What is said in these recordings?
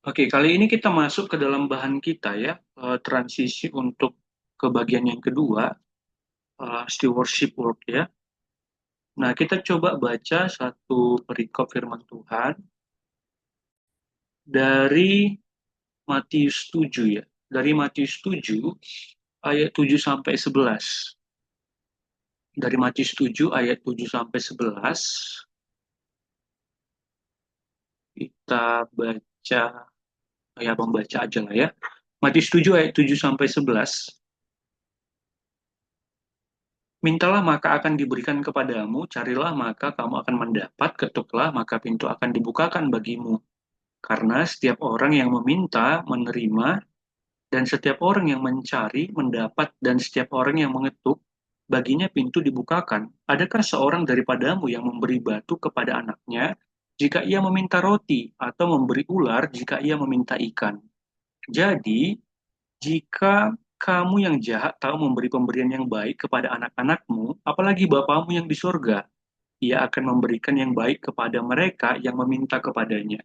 Oke, kali ini kita masuk ke dalam bahan kita ya, transisi untuk ke bagian yang kedua, stewardship work ya. Nah, kita coba baca satu perikop firman Tuhan dari Matius 7 ya. Dari Matius 7 ayat 7 sampai 11. Dari Matius 7 ayat 7 sampai 11 kita baca, ya membaca aja lah ya. Matius 7 ayat 7 sampai 11. Mintalah maka akan diberikan kepadamu, carilah maka kamu akan mendapat, ketuklah maka pintu akan dibukakan bagimu. Karena setiap orang yang meminta, menerima, dan setiap orang yang mencari, mendapat, dan setiap orang yang mengetuk, baginya pintu dibukakan. Adakah seorang daripadamu yang memberi batu kepada anaknya, jika ia meminta roti, atau memberi ular jika ia meminta ikan? Jadi, jika kamu yang jahat tahu memberi pemberian yang baik kepada anak-anakmu, apalagi Bapamu yang di surga, ia akan memberikan yang baik kepada mereka yang meminta kepadanya.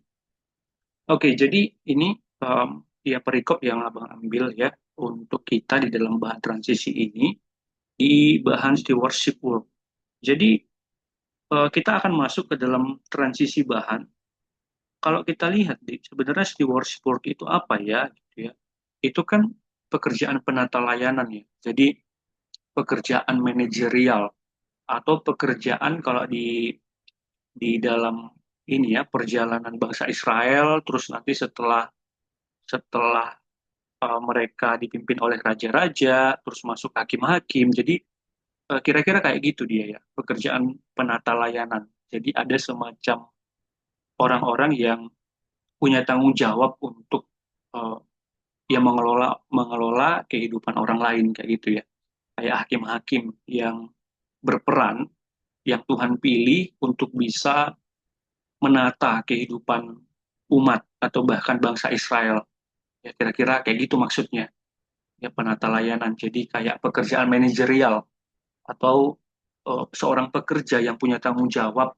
Oke, jadi ini ya perikop yang Abang ambil ya untuk kita di dalam bahan transisi ini di bahan stewardship work. Jadi kita akan masuk ke dalam transisi bahan. Kalau kita lihat sebenarnya stewardship work itu apa ya, gitu ya. Itu kan pekerjaan penata layanan ya. Jadi pekerjaan manajerial atau pekerjaan kalau di dalam ini ya perjalanan bangsa Israel terus nanti setelah setelah mereka dipimpin oleh raja-raja terus masuk hakim-hakim jadi kira-kira kayak gitu dia ya pekerjaan penata layanan jadi ada semacam orang-orang yang punya tanggung jawab untuk uh, ya mengelola mengelola kehidupan orang lain kayak gitu ya kayak hakim-hakim yang berperan yang Tuhan pilih untuk bisa menata kehidupan umat atau bahkan bangsa Israel. Ya kira-kira kayak gitu maksudnya. Ya penata layanan. Jadi kayak pekerjaan manajerial atau seorang pekerja yang punya tanggung jawab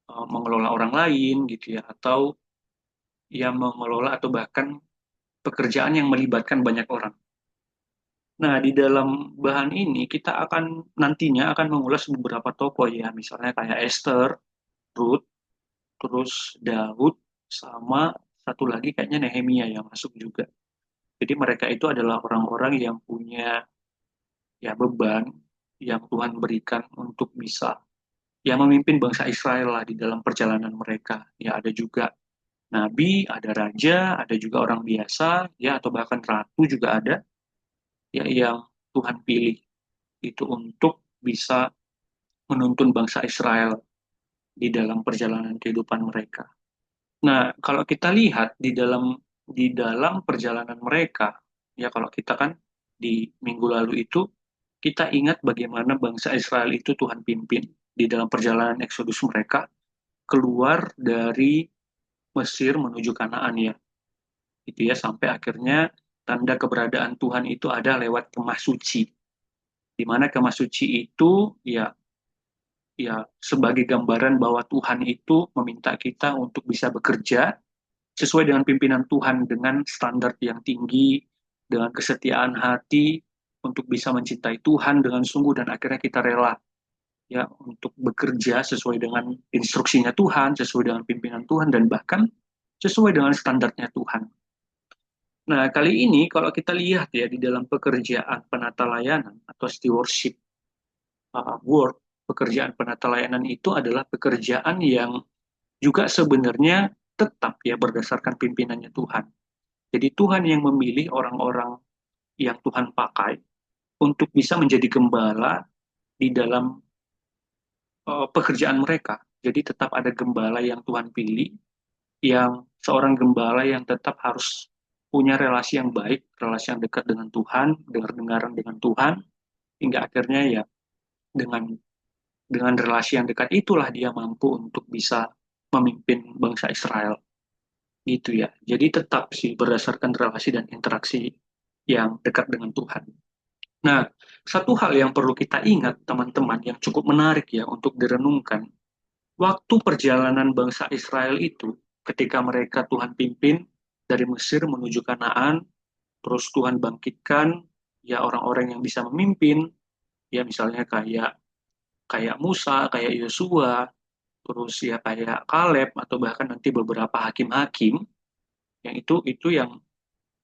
mengelola orang lain gitu ya atau yang mengelola atau bahkan pekerjaan yang melibatkan banyak orang. Nah, di dalam bahan ini kita akan nantinya akan mengulas beberapa tokoh ya, misalnya kayak Esther, Ruth, terus Daud, sama satu lagi kayaknya Nehemia yang masuk juga. Jadi mereka itu adalah orang-orang yang punya ya beban yang Tuhan berikan untuk bisa ya memimpin bangsa Israel lah di dalam perjalanan mereka. Ya ada juga nabi, ada raja, ada juga orang biasa, ya atau bahkan ratu juga ada ya yang Tuhan pilih itu untuk bisa menuntun bangsa Israel di dalam perjalanan kehidupan mereka. Nah, kalau kita lihat di dalam perjalanan mereka, ya kalau kita kan di minggu lalu itu kita ingat bagaimana bangsa Israel itu Tuhan pimpin di dalam perjalanan Eksodus mereka keluar dari Mesir menuju Kanaan ya. Itu ya sampai akhirnya tanda keberadaan Tuhan itu ada lewat kemah suci. Di mana kemah suci itu ya sebagai gambaran bahwa Tuhan itu meminta kita untuk bisa bekerja sesuai dengan pimpinan Tuhan dengan standar yang tinggi, dengan kesetiaan hati untuk bisa mencintai Tuhan dengan sungguh dan akhirnya kita rela ya untuk bekerja sesuai dengan instruksinya Tuhan, sesuai dengan pimpinan Tuhan dan bahkan sesuai dengan standarnya Tuhan. Nah, kali ini kalau kita lihat ya di dalam pekerjaan penata layanan atau stewardship work, pekerjaan penata layanan itu adalah pekerjaan yang juga sebenarnya tetap ya berdasarkan pimpinannya Tuhan. Jadi Tuhan yang memilih orang-orang yang Tuhan pakai untuk bisa menjadi gembala di dalam pekerjaan mereka. Jadi tetap ada gembala yang Tuhan pilih, yang seorang gembala yang tetap harus punya relasi yang baik, relasi yang dekat dengan Tuhan, dengar-dengaran dengan Tuhan, hingga akhirnya ya dengan dengan relasi yang dekat itulah dia mampu untuk bisa memimpin bangsa Israel. Gitu ya. Jadi tetap sih berdasarkan relasi dan interaksi yang dekat dengan Tuhan. Nah, satu hal yang perlu kita ingat, teman-teman, yang cukup menarik ya untuk direnungkan, waktu perjalanan bangsa Israel itu, ketika mereka Tuhan pimpin, dari Mesir menuju Kanaan, terus Tuhan bangkitkan ya orang-orang yang bisa memimpin, ya misalnya kayak kayak Musa, kayak Yosua, terus ya kayak Kaleb atau bahkan nanti beberapa hakim-hakim yang itu yang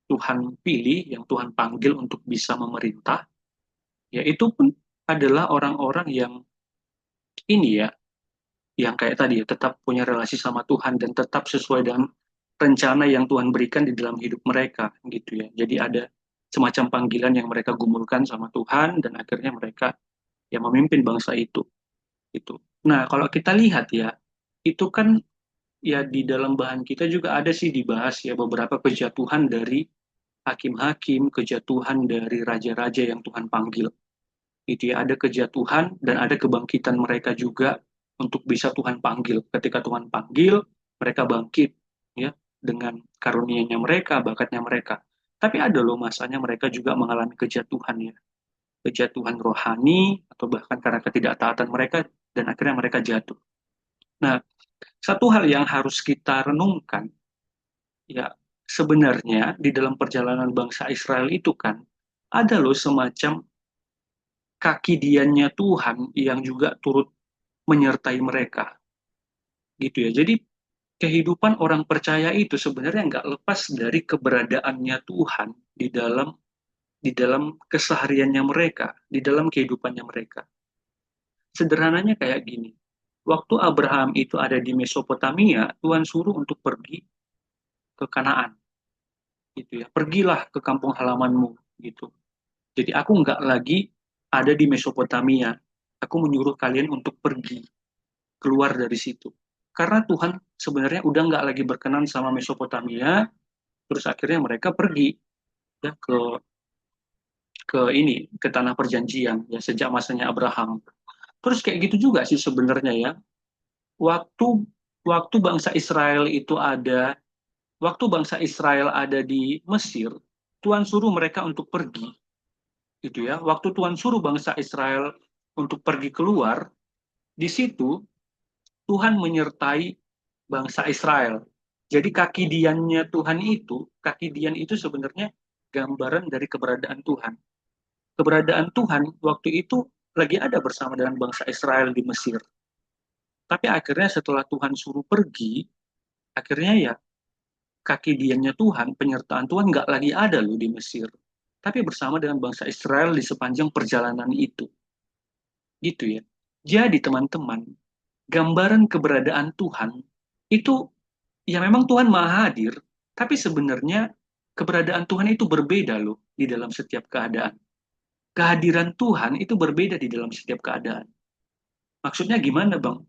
Tuhan pilih, yang Tuhan panggil untuk bisa memerintah, ya itu pun adalah orang-orang yang ini ya, yang kayak tadi ya, tetap punya relasi sama Tuhan dan tetap sesuai dengan rencana yang Tuhan berikan di dalam hidup mereka gitu ya. Jadi ada semacam panggilan yang mereka gumulkan sama Tuhan dan akhirnya mereka yang memimpin bangsa itu gitu. Nah, kalau kita lihat ya, itu kan ya di dalam bahan kita juga ada sih dibahas ya beberapa kejatuhan dari hakim-hakim, kejatuhan dari raja-raja yang Tuhan panggil. Itu ya ada kejatuhan dan ada kebangkitan mereka juga untuk bisa Tuhan panggil. Ketika Tuhan panggil, mereka bangkit ya dengan karunia-Nya mereka, bakatnya mereka. Tapi ada loh masanya mereka juga mengalami kejatuhan ya. Kejatuhan rohani atau bahkan karena ketidaktaatan mereka dan akhirnya mereka jatuh. Nah, satu hal yang harus kita renungkan ya sebenarnya di dalam perjalanan bangsa Israel itu kan ada loh semacam kaki diannya Tuhan yang juga turut menyertai mereka gitu ya. Jadi kehidupan orang percaya itu sebenarnya nggak lepas dari keberadaannya Tuhan di dalam kesehariannya mereka, di dalam kehidupannya mereka. Sederhananya kayak gini. Waktu Abraham itu ada di Mesopotamia, Tuhan suruh untuk pergi ke Kanaan gitu ya. Pergilah ke kampung halamanmu gitu. Jadi aku nggak lagi ada di Mesopotamia. Aku menyuruh kalian untuk pergi keluar dari situ. Karena Tuhan sebenarnya udah nggak lagi berkenan sama Mesopotamia, terus akhirnya mereka pergi ya ke ini ke tanah perjanjian ya sejak masanya Abraham. Terus kayak gitu juga sih sebenarnya ya. Waktu waktu bangsa Israel itu ada, waktu bangsa Israel ada di Mesir, Tuhan suruh mereka untuk pergi, gitu ya. Waktu Tuhan suruh bangsa Israel untuk pergi keluar, di situ Tuhan menyertai bangsa Israel. Jadi kaki diannya Tuhan itu, kaki dian itu sebenarnya gambaran dari keberadaan Tuhan. Keberadaan Tuhan waktu itu lagi ada bersama dengan bangsa Israel di Mesir. Tapi akhirnya setelah Tuhan suruh pergi, akhirnya ya kaki diannya Tuhan, penyertaan Tuhan nggak lagi ada loh di Mesir. Tapi bersama dengan bangsa Israel di sepanjang perjalanan itu. Gitu ya. Jadi teman-teman, gambaran keberadaan Tuhan itu ya memang Tuhan Maha Hadir, tapi sebenarnya keberadaan Tuhan itu berbeda loh di dalam setiap keadaan. Kehadiran Tuhan itu berbeda di dalam setiap keadaan. Maksudnya gimana, Bang?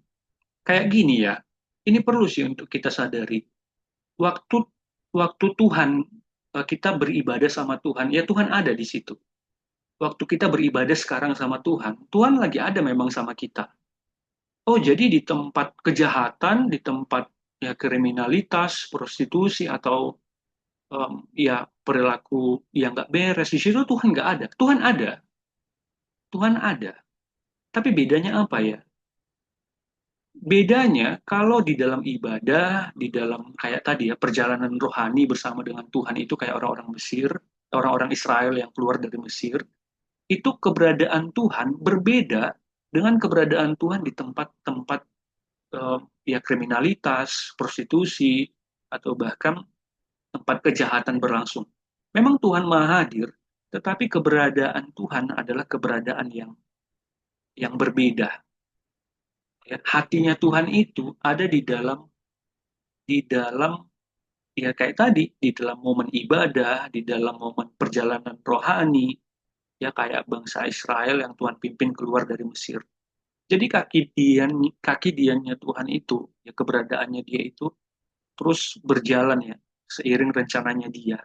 Kayak gini ya. Ini perlu sih untuk kita sadari. Waktu waktu Tuhan kita beribadah sama Tuhan, ya Tuhan ada di situ. Waktu kita beribadah sekarang sama Tuhan, Tuhan lagi ada memang sama kita. Oh, jadi di tempat kejahatan, di tempat ya kriminalitas, prostitusi atau ya perilaku yang nggak beres di situ Tuhan nggak ada. Tuhan ada, Tuhan ada. Tapi bedanya apa ya? Bedanya kalau di dalam ibadah, di dalam kayak tadi ya perjalanan rohani bersama dengan Tuhan itu kayak orang-orang Mesir, orang-orang Israel yang keluar dari Mesir, itu keberadaan Tuhan berbeda dengan keberadaan Tuhan di tempat-tempat eh, ya kriminalitas, prostitusi, atau bahkan tempat kejahatan berlangsung. Memang Tuhan Maha Hadir, tetapi keberadaan Tuhan adalah keberadaan yang berbeda. Ya, hatinya Tuhan itu ada di dalam ya kayak tadi di dalam momen ibadah, di dalam momen perjalanan rohani, ya kayak bangsa Israel yang Tuhan pimpin keluar dari Mesir. Jadi kaki diannya Tuhan itu, ya keberadaannya dia itu terus berjalan ya seiring rencananya dia,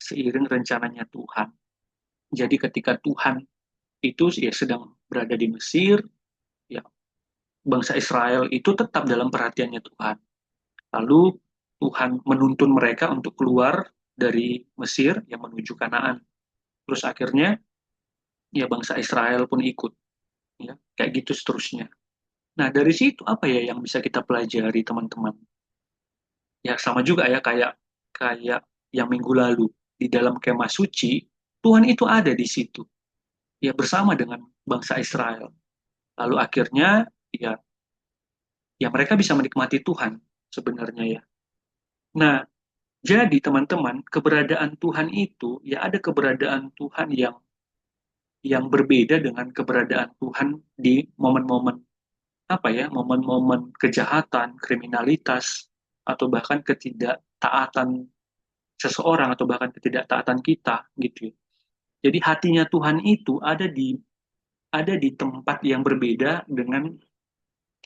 seiring rencananya Tuhan. Jadi ketika Tuhan itu ya sedang berada di Mesir, ya bangsa Israel itu tetap dalam perhatiannya Tuhan. Lalu Tuhan menuntun mereka untuk keluar dari Mesir yang menuju Kanaan. Terus akhirnya ya bangsa Israel pun ikut, ya kayak gitu seterusnya. Nah dari situ apa ya yang bisa kita pelajari teman-teman? Ya sama juga ya kayak kayak yang minggu lalu di dalam kemah suci, Tuhan itu ada di situ, ya bersama dengan bangsa Israel. Lalu akhirnya ya ya mereka bisa menikmati Tuhan sebenarnya ya. Nah, jadi teman-teman, keberadaan Tuhan itu ya ada keberadaan Tuhan yang berbeda dengan keberadaan Tuhan di momen-momen apa ya, momen-momen kejahatan, kriminalitas, atau bahkan ketidaktaatan seseorang atau bahkan ketidaktaatan kita gitu ya. Jadi hatinya Tuhan itu ada di tempat yang berbeda dengan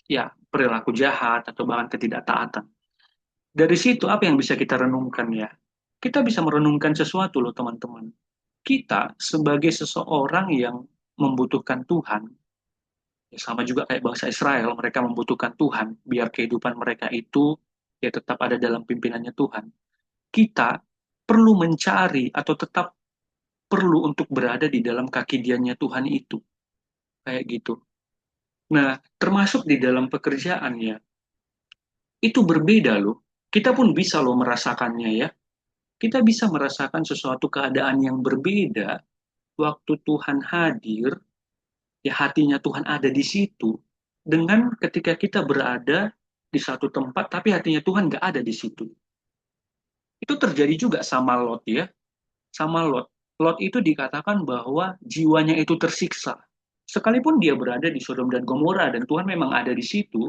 ya perilaku jahat atau bahkan ketidaktaatan. Dari situ apa yang bisa kita renungkan ya? Kita bisa merenungkan sesuatu loh teman-teman. Kita sebagai seseorang yang membutuhkan Tuhan, ya sama juga kayak bangsa Israel, mereka membutuhkan Tuhan biar kehidupan mereka itu ya tetap ada dalam pimpinannya Tuhan. Kita perlu mencari atau tetap perlu untuk berada di dalam kaki diannya Tuhan itu. Kayak gitu. Nah, termasuk di dalam pekerjaannya, itu berbeda loh. Kita pun bisa loh merasakannya ya. Kita bisa merasakan sesuatu keadaan yang berbeda waktu Tuhan hadir, ya hatinya Tuhan ada di situ, dengan ketika kita berada di satu tempat, tapi hatinya Tuhan nggak ada di situ. Itu terjadi juga sama Lot ya, sama Lot. Lot itu dikatakan bahwa jiwanya itu tersiksa. Sekalipun dia berada di Sodom dan Gomora, dan Tuhan memang ada di situ,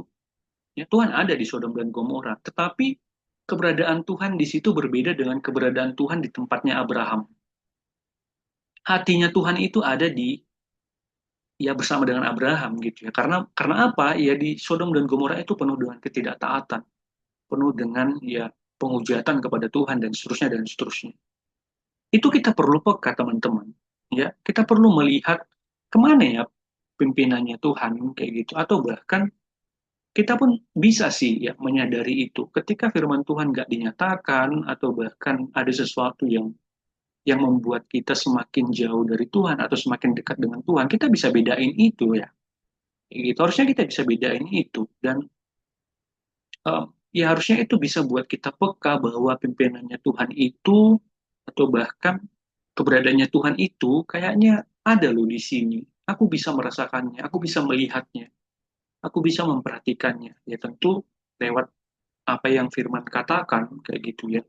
ya Tuhan ada di Sodom dan Gomora, tetapi keberadaan Tuhan di situ berbeda dengan keberadaan Tuhan di tempatnya Abraham. Hatinya Tuhan itu ada di ya bersama dengan Abraham gitu ya. Karena apa? Ya di Sodom dan Gomora itu penuh dengan ketidaktaatan, penuh dengan ya penghujatan kepada Tuhan dan seterusnya dan seterusnya. Itu kita perlu peka teman-teman. Ya, kita perlu melihat kemana ya pimpinannya Tuhan kayak gitu. Atau bahkan kita pun bisa sih ya menyadari itu. Ketika firman Tuhan nggak dinyatakan atau bahkan ada sesuatu yang membuat kita semakin jauh dari Tuhan atau semakin dekat dengan Tuhan, kita bisa bedain itu ya. Gitu. Harusnya kita bisa bedain itu dan ya harusnya itu bisa buat kita peka bahwa pimpinannya Tuhan itu atau bahkan keberadaannya Tuhan itu kayaknya ada loh di sini. Aku bisa merasakannya, aku bisa melihatnya, aku bisa memperhatikannya. Ya tentu lewat apa yang Firman katakan kayak gitu ya.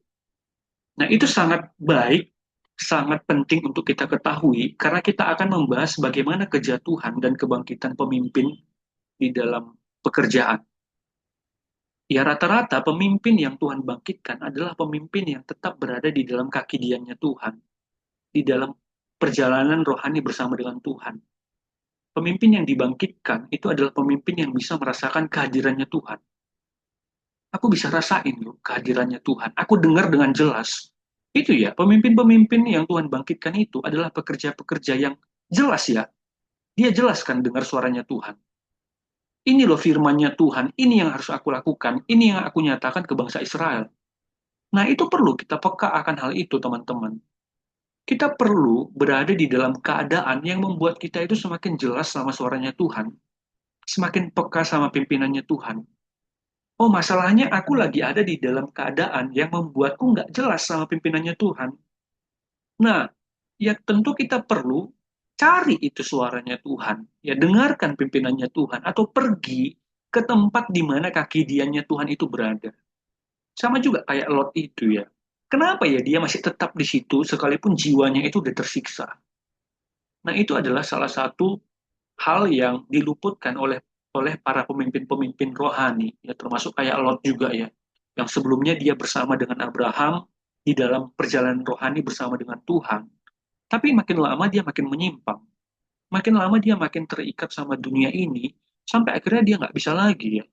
Nah, itu sangat baik, sangat penting untuk kita ketahui karena kita akan membahas bagaimana kejatuhan dan kebangkitan pemimpin di dalam pekerjaan. Ya rata-rata pemimpin yang Tuhan bangkitkan adalah pemimpin yang tetap berada di dalam kaki diannya Tuhan, di dalam perjalanan rohani bersama dengan Tuhan. Pemimpin yang dibangkitkan itu adalah pemimpin yang bisa merasakan kehadirannya Tuhan. Aku bisa rasain loh kehadirannya Tuhan. Aku dengar dengan jelas. Itu ya, pemimpin-pemimpin yang Tuhan bangkitkan itu adalah pekerja-pekerja yang jelas ya. Dia jelaskan dengar suaranya Tuhan. Ini loh firmannya Tuhan, ini yang harus aku lakukan, ini yang aku nyatakan ke bangsa Israel. Nah, itu perlu kita peka akan hal itu, teman-teman. Kita perlu berada di dalam keadaan yang membuat kita itu semakin jelas sama suaranya Tuhan, semakin peka sama pimpinannya Tuhan. Oh, masalahnya aku lagi ada di dalam keadaan yang membuatku nggak jelas sama pimpinannya Tuhan. Nah, ya tentu kita perlu cari itu suaranya Tuhan. Ya, dengarkan pimpinannya Tuhan, atau pergi ke tempat di mana kaki diannya Tuhan itu berada. Sama juga kayak Lot itu ya. Kenapa ya dia masih tetap di situ sekalipun jiwanya itu udah tersiksa? Nah, itu adalah salah satu hal yang diluputkan oleh oleh para pemimpin-pemimpin rohani, ya termasuk kayak Lot juga ya, yang sebelumnya dia bersama dengan Abraham di dalam perjalanan rohani bersama dengan Tuhan. Tapi makin lama dia makin menyimpang, makin lama dia makin terikat sama dunia ini, sampai akhirnya dia nggak bisa lagi ya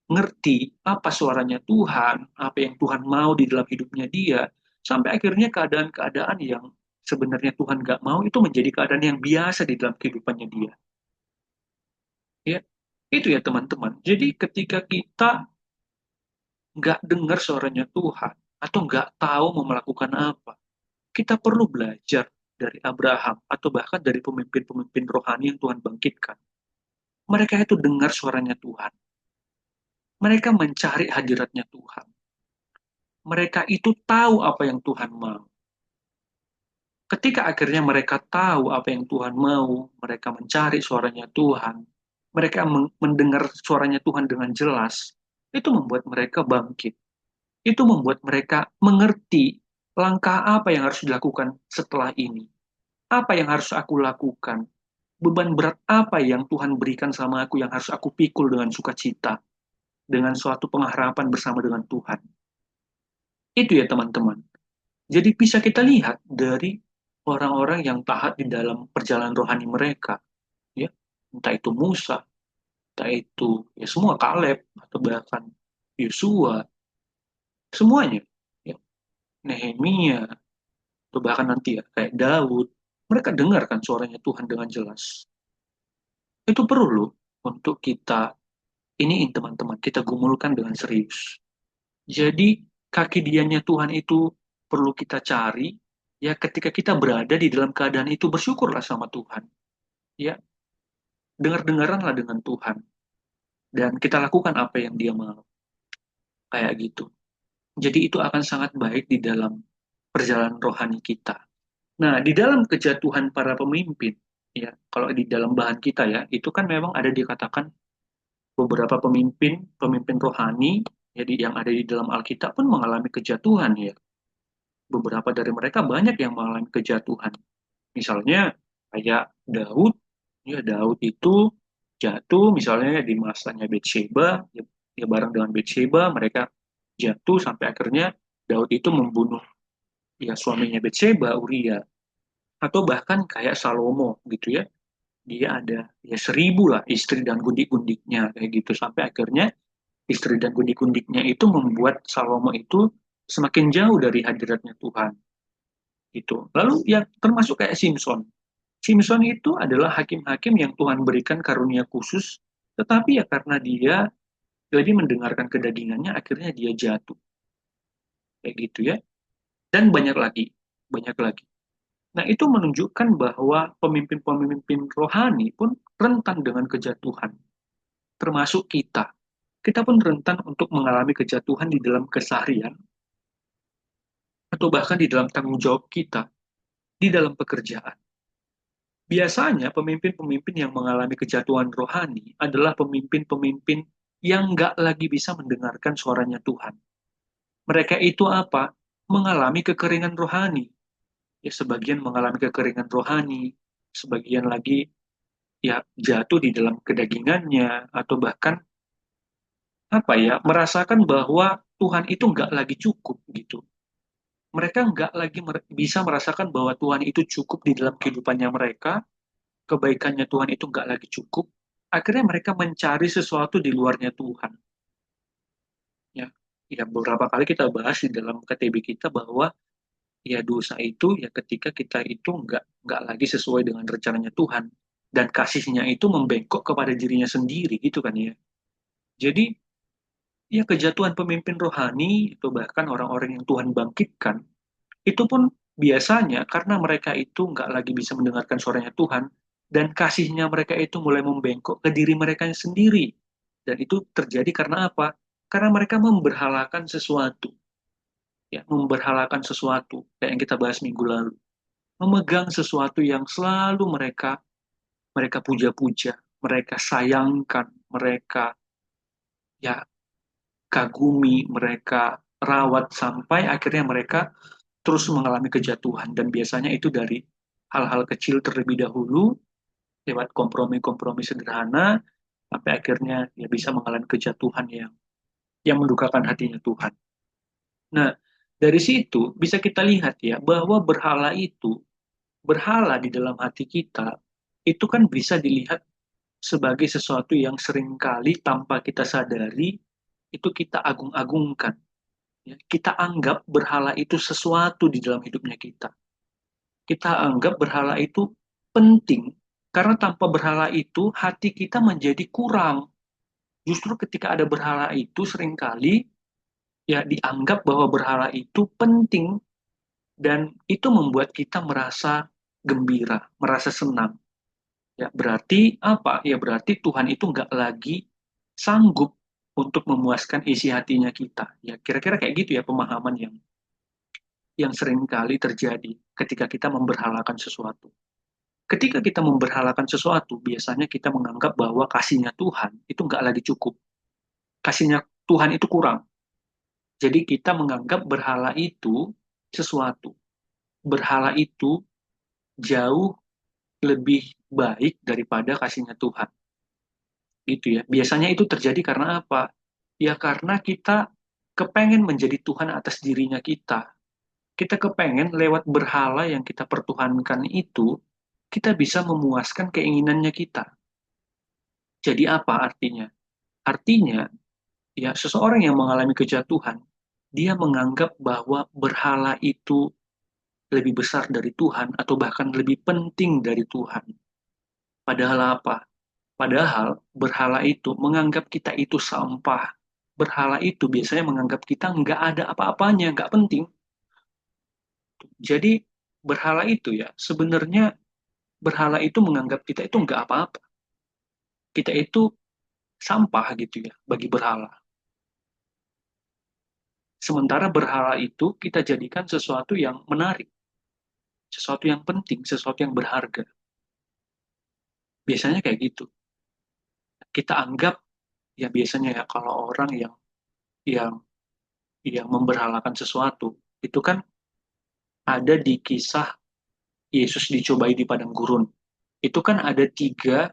ngerti apa suaranya Tuhan, apa yang Tuhan mau di dalam hidupnya dia, sampai akhirnya keadaan-keadaan yang sebenarnya Tuhan nggak mau itu menjadi keadaan yang biasa di dalam kehidupannya dia. Ya, itu ya teman-teman. Jadi ketika kita nggak dengar suaranya Tuhan atau nggak tahu mau melakukan apa, kita perlu belajar dari Abraham atau bahkan dari pemimpin-pemimpin rohani yang Tuhan bangkitkan. Mereka itu dengar suaranya Tuhan. Mereka mencari hadiratnya Tuhan. mereka itu tahu apa yang Tuhan mau. Ketika akhirnya mereka tahu apa yang Tuhan mau, mereka mencari suaranya Tuhan, mereka mendengar suaranya Tuhan dengan jelas, itu membuat mereka bangkit. Itu membuat mereka mengerti langkah apa yang harus dilakukan setelah ini. Apa yang harus aku lakukan? Beban berat apa yang Tuhan berikan sama aku yang harus aku pikul dengan sukacita, dengan suatu pengharapan bersama dengan Tuhan. Itu ya teman-teman. Jadi bisa kita lihat dari orang-orang yang taat di dalam perjalanan rohani mereka, ya, entah itu Musa, entah itu ya semua Kaleb atau bahkan Yosua, semuanya, ya, Nehemia, atau bahkan nanti ya kayak Daud, mereka dengarkan suaranya Tuhan dengan jelas. Itu perlu untuk kita iniin teman-teman, kita gumulkan dengan serius. Jadi kaki diannya Tuhan itu perlu kita cari, ya ketika kita berada di dalam keadaan itu bersyukurlah sama Tuhan. Ya, dengar-dengaranlah dengan Tuhan dan kita lakukan apa yang Dia mau. Kayak gitu. Jadi itu akan sangat baik di dalam perjalanan rohani kita. Nah, di dalam kejatuhan para pemimpin, ya, kalau di dalam bahan kita ya, itu kan memang ada dikatakan beberapa pemimpin, pemimpin rohani, jadi yang ada di dalam Alkitab pun mengalami kejatuhan ya. Beberapa dari mereka banyak yang mengalami kejatuhan. Misalnya kayak Daud, ya Daud itu jatuh misalnya di masanya Betsheba, ya, ya bareng dengan Betsheba mereka jatuh sampai akhirnya Daud itu membunuh ya suaminya Betsheba, Uria, atau bahkan kayak Salomo gitu ya, dia ada ya 1.000 lah istri dan gundik-gundiknya kayak gitu sampai akhirnya istri dan gundik-gundiknya itu membuat Salomo itu semakin jauh dari hadiratnya Tuhan gitu. Lalu ya termasuk kayak Simpson. Simpson itu adalah hakim-hakim yang Tuhan berikan karunia khusus, tetapi ya karena dia jadi mendengarkan kedagingannya, akhirnya dia jatuh. Kayak gitu ya. Dan banyak lagi, banyak lagi. Nah, itu menunjukkan bahwa pemimpin-pemimpin rohani pun rentan dengan kejatuhan, termasuk kita. Kita pun rentan untuk mengalami kejatuhan di dalam keseharian, atau bahkan di dalam tanggung jawab kita, di dalam pekerjaan. Biasanya pemimpin-pemimpin yang mengalami kejatuhan rohani adalah pemimpin-pemimpin yang nggak lagi bisa mendengarkan suaranya Tuhan. Mereka itu apa? Mengalami kekeringan rohani. Ya, sebagian mengalami kekeringan rohani, sebagian lagi ya jatuh di dalam kedagingannya, atau bahkan apa ya, merasakan bahwa Tuhan itu nggak lagi cukup gitu. Mereka nggak lagi bisa merasakan bahwa Tuhan itu cukup di dalam kehidupannya mereka, kebaikannya Tuhan itu nggak lagi cukup, akhirnya mereka mencari sesuatu di luarnya Tuhan. Ya, ya beberapa kali kita bahas di dalam KTB kita bahwa ya dosa itu ya ketika kita itu nggak lagi sesuai dengan rencananya Tuhan dan kasihnya itu membengkok kepada dirinya sendiri gitu kan ya. Jadi ya kejatuhan pemimpin rohani itu bahkan orang-orang yang Tuhan bangkitkan itu pun biasanya karena mereka itu nggak lagi bisa mendengarkan suaranya Tuhan dan kasihnya mereka itu mulai membengkok ke diri mereka sendiri. Dan itu terjadi karena apa? Karena mereka memberhalakan sesuatu, ya, memberhalakan sesuatu kayak yang kita bahas minggu lalu. Memegang sesuatu yang selalu mereka mereka puja-puja, mereka sayangkan, mereka ya kagumi, mereka rawat sampai akhirnya mereka terus mengalami kejatuhan dan biasanya itu dari hal-hal kecil terlebih dahulu lewat kompromi-kompromi sederhana sampai akhirnya ya bisa mengalami kejatuhan yang mendukakan hatinya Tuhan. Nah, dari situ bisa kita lihat ya bahwa berhala di dalam hati kita itu kan bisa dilihat sebagai sesuatu yang seringkali tanpa kita sadari itu kita agung-agungkan. Ya. Kita anggap berhala itu sesuatu di dalam hidupnya kita. Kita anggap berhala itu penting karena tanpa berhala itu hati kita menjadi kurang. Justru ketika ada berhala itu seringkali ya dianggap bahwa berhala itu penting dan itu membuat kita merasa gembira, merasa senang. Ya berarti apa? Ya berarti Tuhan itu nggak lagi sanggup untuk memuaskan isi hatinya kita. Ya, kira-kira kayak gitu ya pemahaman yang sering kali terjadi ketika kita memberhalakan sesuatu. Ketika kita memberhalakan sesuatu, biasanya kita menganggap bahwa kasihnya Tuhan itu nggak lagi cukup. Kasihnya Tuhan itu kurang. Jadi kita menganggap berhala itu sesuatu. Berhala itu jauh lebih baik daripada kasihnya Tuhan. Gitu ya. Biasanya itu terjadi karena apa? Ya karena kita kepengen menjadi Tuhan atas dirinya kita. Kita kepengen lewat berhala yang kita pertuhankan itu, kita bisa memuaskan keinginannya kita. Jadi apa artinya? Artinya, ya seseorang yang mengalami kejatuhan, dia menganggap bahwa berhala itu lebih besar dari Tuhan atau bahkan lebih penting dari Tuhan. Padahal apa? Padahal berhala itu menganggap kita itu sampah. Berhala itu biasanya menganggap kita nggak ada apa-apanya, nggak penting. Jadi berhala itu ya sebenarnya berhala itu menganggap kita itu nggak apa-apa. Kita itu sampah gitu ya bagi berhala. Sementara berhala itu kita jadikan sesuatu yang menarik, sesuatu yang penting, sesuatu yang berharga. Biasanya kayak gitu. Kita anggap ya biasanya ya kalau orang yang yang memberhalakan sesuatu itu kan ada di kisah Yesus dicobai di padang gurun. Itu kan ada tiga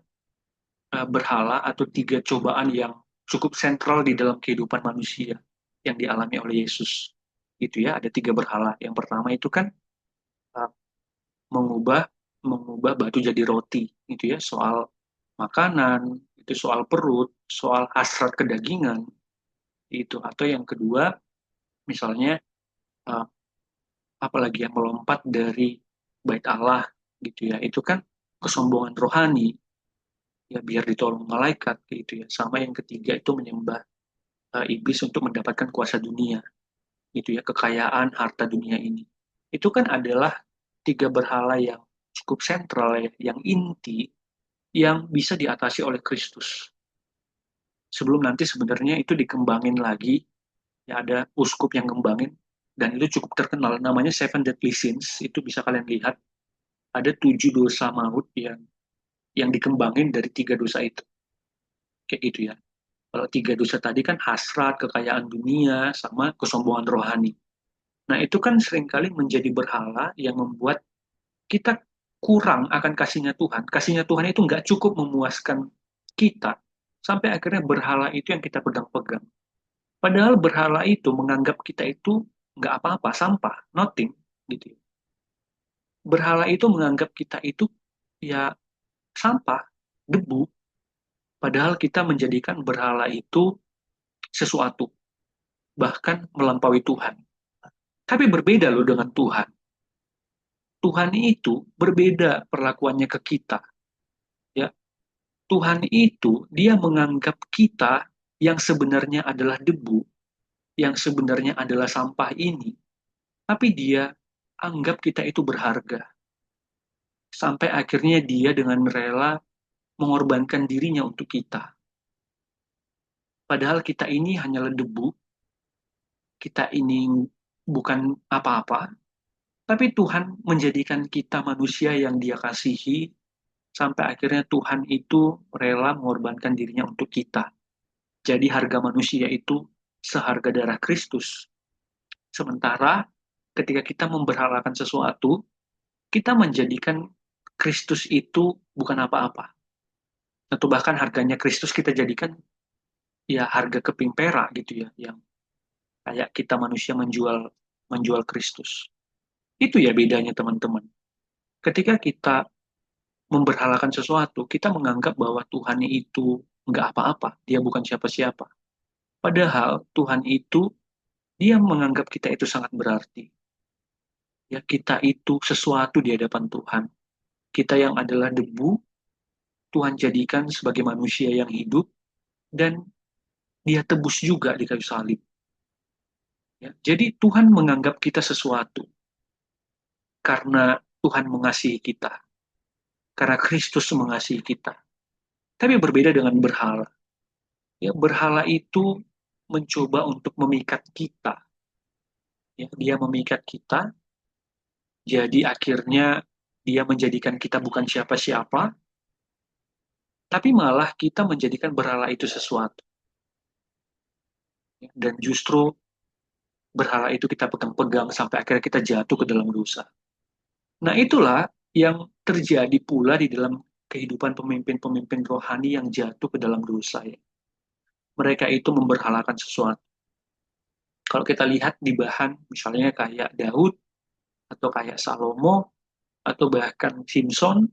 berhala atau tiga cobaan yang cukup sentral di dalam kehidupan manusia yang dialami oleh Yesus. Itu ya, ada tiga berhala. Yang pertama itu kan uh, mengubah mengubah batu jadi roti, gitu ya, soal makanan, itu soal perut, soal hasrat kedagingan, itu. Atau yang kedua, misalnya uh, apalagi yang melompat dari bait Allah, gitu ya, itu kan kesombongan rohani, ya biar ditolong malaikat, gitu ya. Sama yang ketiga itu menyembah iblis untuk mendapatkan kuasa dunia, gitu ya, kekayaan harta dunia ini. Itu kan adalah tiga berhala yang cukup sentral ya, yang inti, yang bisa diatasi oleh Kristus. Sebelum nanti sebenarnya itu dikembangin lagi, ya ada uskup yang ngembangin, dan itu cukup terkenal, namanya Seven Deadly Sins, itu bisa kalian lihat, ada 7 dosa maut yang dikembangin dari tiga dosa itu, kayak gitu ya. Kalau tiga dosa tadi kan hasrat, kekayaan dunia, sama kesombongan rohani. Nah, itu kan seringkali menjadi berhala yang membuat kita kurang akan kasihnya Tuhan. Kasihnya Tuhan itu nggak cukup memuaskan kita, sampai akhirnya berhala itu yang kita pegang-pegang. Padahal berhala itu menganggap kita itu nggak apa-apa, sampah, nothing, gitu. Berhala itu menganggap kita itu ya sampah, debu, padahal kita menjadikan berhala itu sesuatu, bahkan melampaui Tuhan. Tapi berbeda loh dengan Tuhan. Tuhan itu berbeda perlakuannya ke kita, ya. Tuhan itu dia menganggap kita yang sebenarnya adalah debu, yang sebenarnya adalah sampah ini, tapi dia anggap kita itu berharga. Sampai akhirnya dia dengan rela mengorbankan dirinya untuk kita. Padahal kita ini hanyalah debu, kita ini bukan apa-apa, tapi Tuhan menjadikan kita manusia yang dia kasihi, sampai akhirnya Tuhan itu rela mengorbankan dirinya untuk kita. Jadi harga manusia itu seharga darah Kristus. Sementara ketika kita memberhalakan sesuatu, kita menjadikan Kristus itu bukan apa-apa. Atau bahkan harganya Kristus kita jadikan ya harga keping perak gitu ya, yang kayak kita manusia menjual menjual Kristus. Itu ya bedanya teman-teman. Ketika kita memberhalakan sesuatu, kita menganggap bahwa Tuhan itu nggak apa-apa, dia bukan siapa-siapa. Padahal Tuhan itu, dia menganggap kita itu sangat berarti. Ya, kita itu sesuatu di hadapan Tuhan. Kita yang adalah debu, Tuhan jadikan sebagai manusia yang hidup, dan dia tebus juga di kayu salib. Ya, jadi Tuhan menganggap kita sesuatu karena Tuhan mengasihi kita, karena Kristus mengasihi kita. Tapi berbeda dengan berhala. Ya, berhala itu mencoba untuk memikat kita. Ya, dia memikat kita, jadi akhirnya dia menjadikan kita bukan siapa-siapa, tapi malah kita menjadikan berhala itu sesuatu. Ya, dan justru berhala itu kita pegang-pegang sampai akhirnya kita jatuh ke dalam dosa. Nah, itulah yang terjadi pula di dalam kehidupan pemimpin-pemimpin rohani yang jatuh ke dalam dosa. Ya. Mereka itu memberhalakan sesuatu. Kalau kita lihat di bahan, misalnya kayak Daud, atau kayak Salomo, atau bahkan Simpson,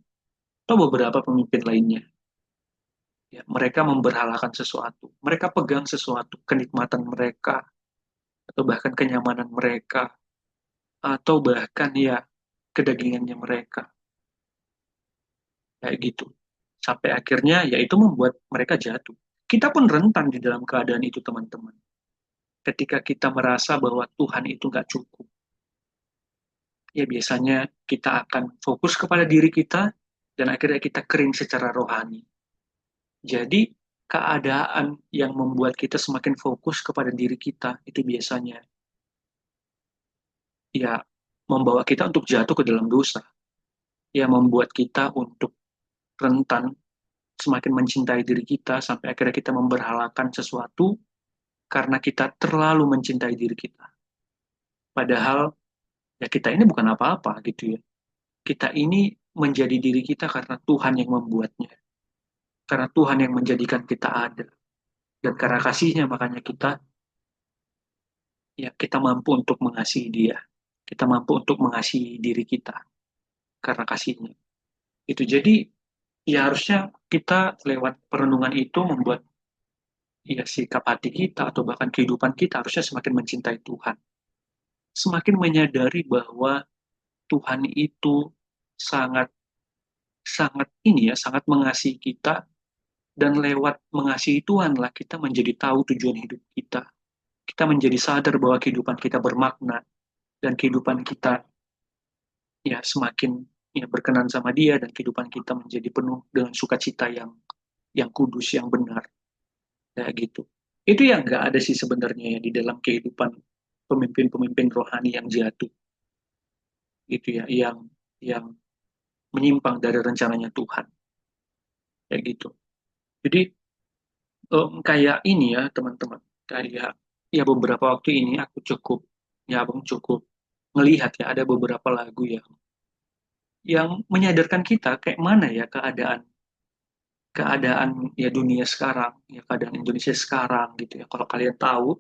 atau beberapa pemimpin lainnya. Ya, mereka memberhalakan sesuatu. Mereka pegang sesuatu, kenikmatan mereka, atau bahkan kenyamanan mereka, atau bahkan ya kedagingannya mereka. Kayak gitu. Sampai akhirnya ya itu membuat mereka jatuh. Kita pun rentan di dalam keadaan itu, teman-teman. Ketika kita merasa bahwa Tuhan itu nggak cukup, ya biasanya kita akan fokus kepada diri kita, dan akhirnya kita kering secara rohani. Jadi, keadaan yang membuat kita semakin fokus kepada diri kita, itu biasanya ya membawa kita untuk jatuh ke dalam dosa. Ya membuat kita untuk rentan semakin mencintai diri kita, sampai akhirnya kita memberhalakan sesuatu karena kita terlalu mencintai diri kita. Padahal ya kita ini bukan apa-apa gitu ya. Kita ini menjadi diri kita karena Tuhan yang membuatnya. Karena Tuhan yang menjadikan kita ada. Dan karena kasihnya makanya kita mampu untuk mengasihi dia. Kita mampu untuk mengasihi diri kita karena kasihnya. Itu jadi ya harusnya kita lewat perenungan itu membuat ya sikap hati kita atau bahkan kehidupan kita harusnya semakin mencintai Tuhan. Semakin menyadari bahwa Tuhan itu sangat sangat sangat mengasihi kita, dan lewat mengasihi Tuhan lah kita menjadi tahu tujuan hidup kita. Kita menjadi sadar bahwa kehidupan kita bermakna, dan kehidupan kita ya semakin ya berkenan sama Dia, dan kehidupan kita menjadi penuh dengan sukacita yang kudus, yang benar, kayak gitu. Itu yang nggak ada sih sebenarnya ya di dalam kehidupan pemimpin-pemimpin rohani yang jatuh, gitu ya, yang menyimpang dari rencananya Tuhan, kayak gitu. Jadi kayak ini ya teman-teman, kayak ya beberapa waktu ini aku abang cukup melihat ya ada beberapa lagu yang menyadarkan kita kayak mana ya keadaan keadaan ya dunia sekarang, ya keadaan Indonesia sekarang gitu ya. Kalau kalian tahu,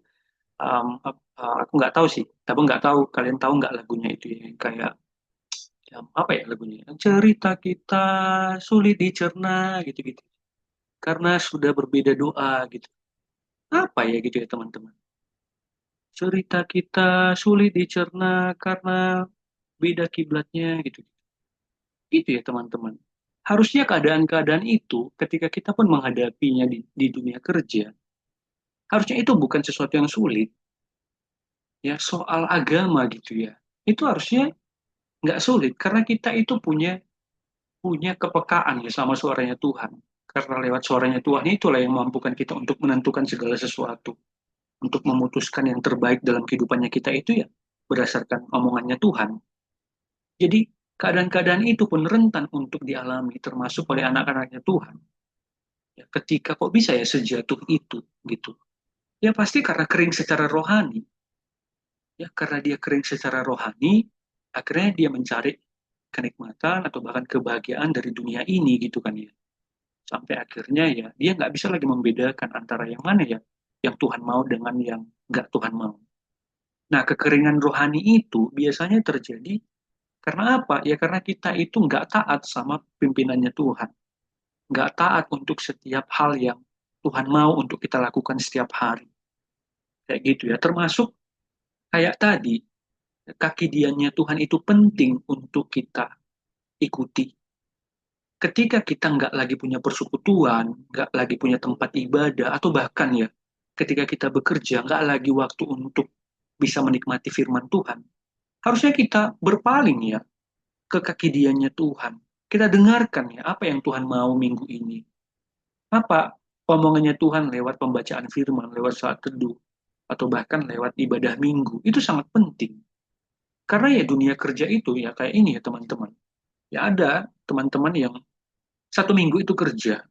aku nggak tahu sih, tapi nggak tahu kalian tahu nggak lagunya itu ya, kayak apa ya lagunya? Cerita kita sulit dicerna gitu-gitu. Karena sudah berbeda doa gitu. Apa ya gitu ya teman-teman? Cerita kita sulit dicerna karena beda kiblatnya gitu. Gitu ya teman-teman. Harusnya keadaan-keadaan itu ketika kita pun menghadapinya di dunia kerja, harusnya itu bukan sesuatu yang sulit. Ya soal agama gitu ya. Itu harusnya nggak sulit karena kita itu punya punya kepekaan ya sama suaranya Tuhan. Karena lewat suaranya Tuhan itulah yang memampukan kita untuk menentukan segala sesuatu, untuk memutuskan yang terbaik dalam kehidupannya kita itu ya berdasarkan omongannya Tuhan. Jadi keadaan-keadaan itu pun rentan untuk dialami termasuk oleh anak-anaknya Tuhan. Ya, ketika kok bisa ya sejatuh itu gitu. Ya pasti karena kering secara rohani. Ya karena dia kering secara rohani, akhirnya dia mencari kenikmatan atau bahkan kebahagiaan dari dunia ini gitu kan ya. Sampai akhirnya ya dia nggak bisa lagi membedakan antara yang mana ya yang Tuhan mau dengan yang nggak Tuhan mau. Nah, kekeringan rohani itu biasanya terjadi karena apa? Ya karena kita itu nggak taat sama pimpinannya Tuhan. Nggak taat untuk setiap hal yang Tuhan mau untuk kita lakukan setiap hari. Kayak gitu ya. Termasuk kayak tadi, kaki diannya Tuhan itu penting untuk kita ikuti. Ketika kita nggak lagi punya persekutuan, nggak lagi punya tempat ibadah, atau bahkan ya, ketika kita bekerja, nggak lagi waktu untuk bisa menikmati firman Tuhan, harusnya kita berpaling ya ke kaki diannya Tuhan. Kita dengarkan ya apa yang Tuhan mau minggu ini. Apa omongannya Tuhan lewat pembacaan firman, lewat saat teduh, atau bahkan lewat ibadah minggu. Itu sangat penting. Karena ya dunia kerja itu ya kayak ini ya teman-teman. Ya ada teman-teman yang satu minggu itu kerja.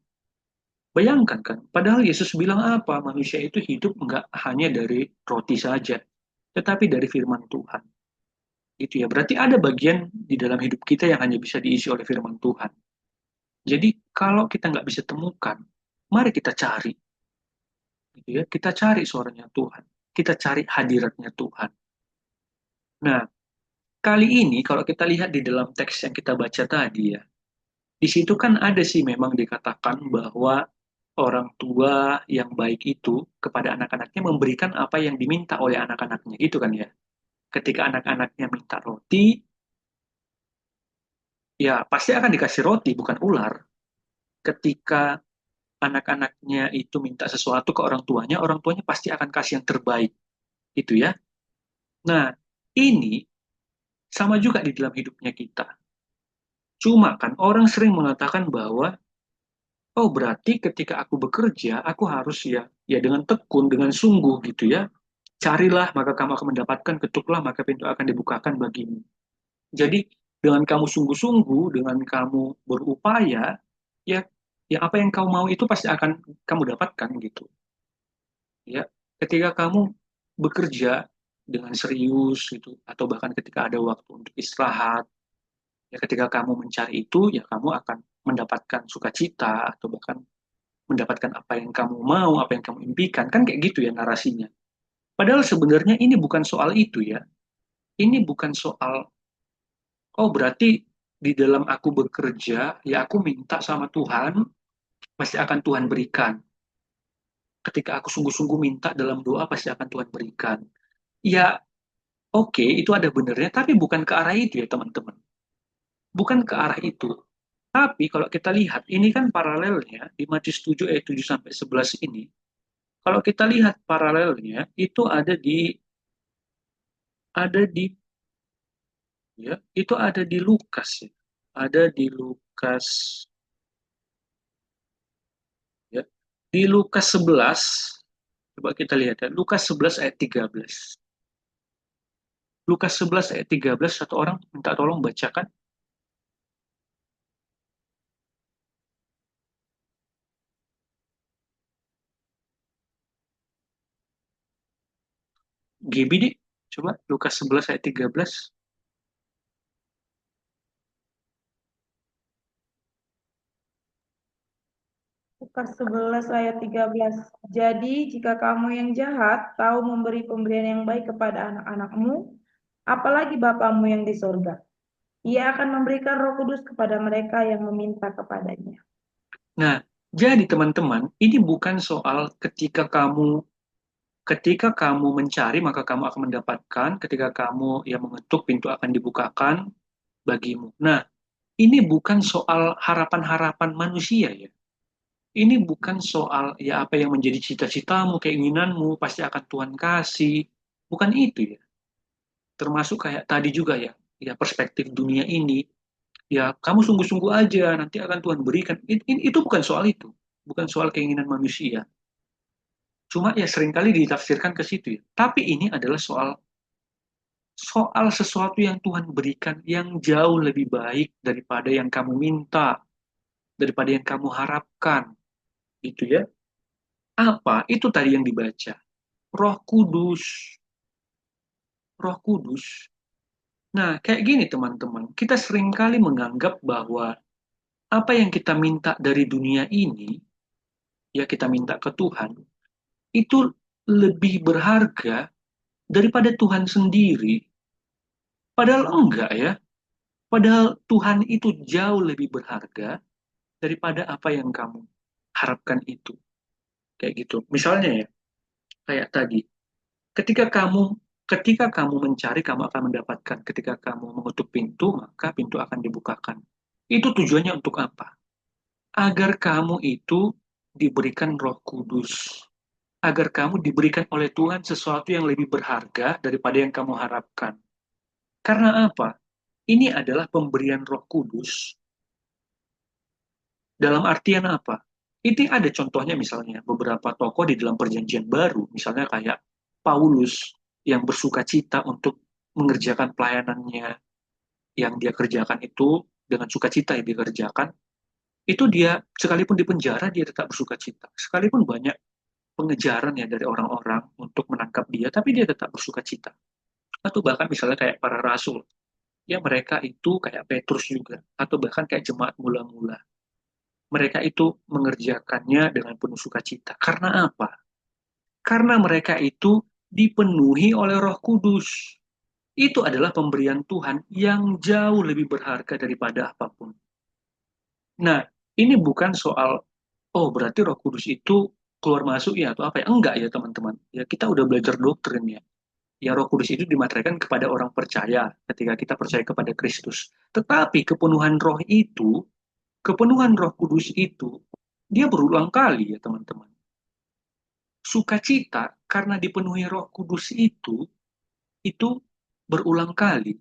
Bayangkan kan, padahal Yesus bilang apa? Manusia itu hidup nggak hanya dari roti saja, tetapi dari firman Tuhan. Gitu ya. Berarti ada bagian di dalam hidup kita yang hanya bisa diisi oleh firman Tuhan. Jadi kalau kita nggak bisa temukan, mari kita cari. Gitu ya. Kita cari suaranya Tuhan. Kita cari hadiratnya Tuhan. Nah, kali ini kalau kita lihat di dalam teks yang kita baca tadi ya, di situ kan ada sih memang dikatakan bahwa orang tua yang baik itu kepada anak-anaknya memberikan apa yang diminta oleh anak-anaknya, gitu kan ya. Ketika anak-anaknya minta roti, ya pasti akan dikasih roti, bukan ular. Ketika anak-anaknya itu minta sesuatu ke orang tuanya pasti akan kasih yang terbaik, gitu ya. Nah, ini sama juga di dalam hidupnya kita. Cuma kan orang sering mengatakan bahwa oh, berarti ketika aku bekerja, aku harus ya dengan tekun, dengan sungguh gitu ya. Carilah, maka kamu akan mendapatkan, ketuklah, maka pintu akan dibukakan bagimu. Jadi dengan kamu sungguh-sungguh, dengan kamu berupaya, ya ya apa yang kamu mau itu pasti akan kamu dapatkan gitu. Ya, ketika kamu bekerja dengan serius gitu, atau bahkan ketika ada waktu untuk istirahat, ya ketika kamu mencari itu, ya kamu akan mendapatkan sukacita atau bahkan mendapatkan apa yang kamu mau, apa yang kamu impikan, kan kayak gitu ya narasinya. Padahal sebenarnya ini bukan soal itu ya. Ini bukan soal, oh berarti di dalam aku bekerja, ya aku minta sama Tuhan, pasti akan Tuhan berikan. Ketika aku sungguh-sungguh minta dalam doa, pasti akan Tuhan berikan. Ya oke, itu ada benernya, tapi bukan ke arah itu ya teman-teman. Bukan ke arah itu. Tapi kalau kita lihat, ini kan paralelnya di Matius 7 ayat 7 sampai 11 ini. Kalau kita lihat paralelnya, itu ada di ya, itu ada di Lukas ya. Ada di Lukas ya. Di Lukas 11, coba kita lihat ya. Lukas 11 ayat 13. Lukas 11 ayat 13, satu orang minta tolong bacakan. GB deh. Coba Lukas 11 ayat 13. Lukas 11 ayat 13. Jadi jika kamu yang jahat tahu memberi pemberian yang baik kepada anak-anakmu, apalagi Bapamu yang di sorga. Ia akan memberikan Roh Kudus kepada mereka yang meminta kepadanya. Nah, jadi teman-teman, ini bukan soal ketika kamu mencari maka kamu akan mendapatkan, ketika kamu yang mengetuk pintu akan dibukakan bagimu. Nah, ini bukan soal harapan-harapan manusia ya. Ini bukan soal ya apa yang menjadi cita-citamu, keinginanmu pasti akan Tuhan kasih. Bukan itu ya. Termasuk kayak tadi juga ya, ya perspektif dunia ini. Ya kamu sungguh-sungguh aja, nanti akan Tuhan berikan. Itu bukan soal itu. Bukan soal keinginan manusia. Cuma ya seringkali ditafsirkan ke situ ya. Tapi ini adalah soal soal sesuatu yang Tuhan berikan yang jauh lebih baik daripada yang kamu minta, daripada yang kamu harapkan, gitu ya. Apa? Itu tadi yang dibaca. Roh Kudus, Roh Kudus. Nah, kayak gini teman-teman, kita seringkali menganggap bahwa apa yang kita minta dari dunia ini, ya kita minta ke Tuhan, itu lebih berharga daripada Tuhan sendiri. Padahal enggak ya. Padahal Tuhan itu jauh lebih berharga daripada apa yang kamu harapkan itu. Kayak gitu. Misalnya ya, kayak tadi, ketika kamu ketika kamu mencari, kamu akan mendapatkan. Ketika kamu mengetuk pintu, maka pintu akan dibukakan. Itu tujuannya untuk apa? Agar kamu itu diberikan Roh Kudus. Agar kamu diberikan oleh Tuhan sesuatu yang lebih berharga daripada yang kamu harapkan. Karena apa? Ini adalah pemberian Roh Kudus. Dalam artian apa? Ini ada contohnya misalnya beberapa tokoh di dalam perjanjian baru, misalnya kayak Paulus yang bersuka cita untuk mengerjakan pelayanannya yang dia kerjakan itu dengan sukacita yang dia kerjakan, itu dia sekalipun di penjara dia tetap bersuka cita. Sekalipun banyak pengejaran ya dari orang-orang untuk menangkap dia, tapi dia tetap bersuka cita. Atau bahkan misalnya kayak para rasul, ya mereka itu kayak Petrus juga, atau bahkan kayak jemaat mula-mula. Mereka itu mengerjakannya dengan penuh sukacita. Karena apa? Karena mereka itu dipenuhi oleh Roh Kudus. Itu adalah pemberian Tuhan yang jauh lebih berharga daripada apapun. Nah, ini bukan soal, oh berarti Roh Kudus itu keluar masuk ya atau apa ya? Enggak ya teman-teman. Ya kita udah belajar doktrin ya. Ya Roh Kudus itu dimateraikan kepada orang percaya ketika kita percaya kepada Kristus. Tetapi kepenuhan Roh Kudus itu, dia berulang kali ya teman-teman. Sukacita karena dipenuhi Roh Kudus itu berulang kali.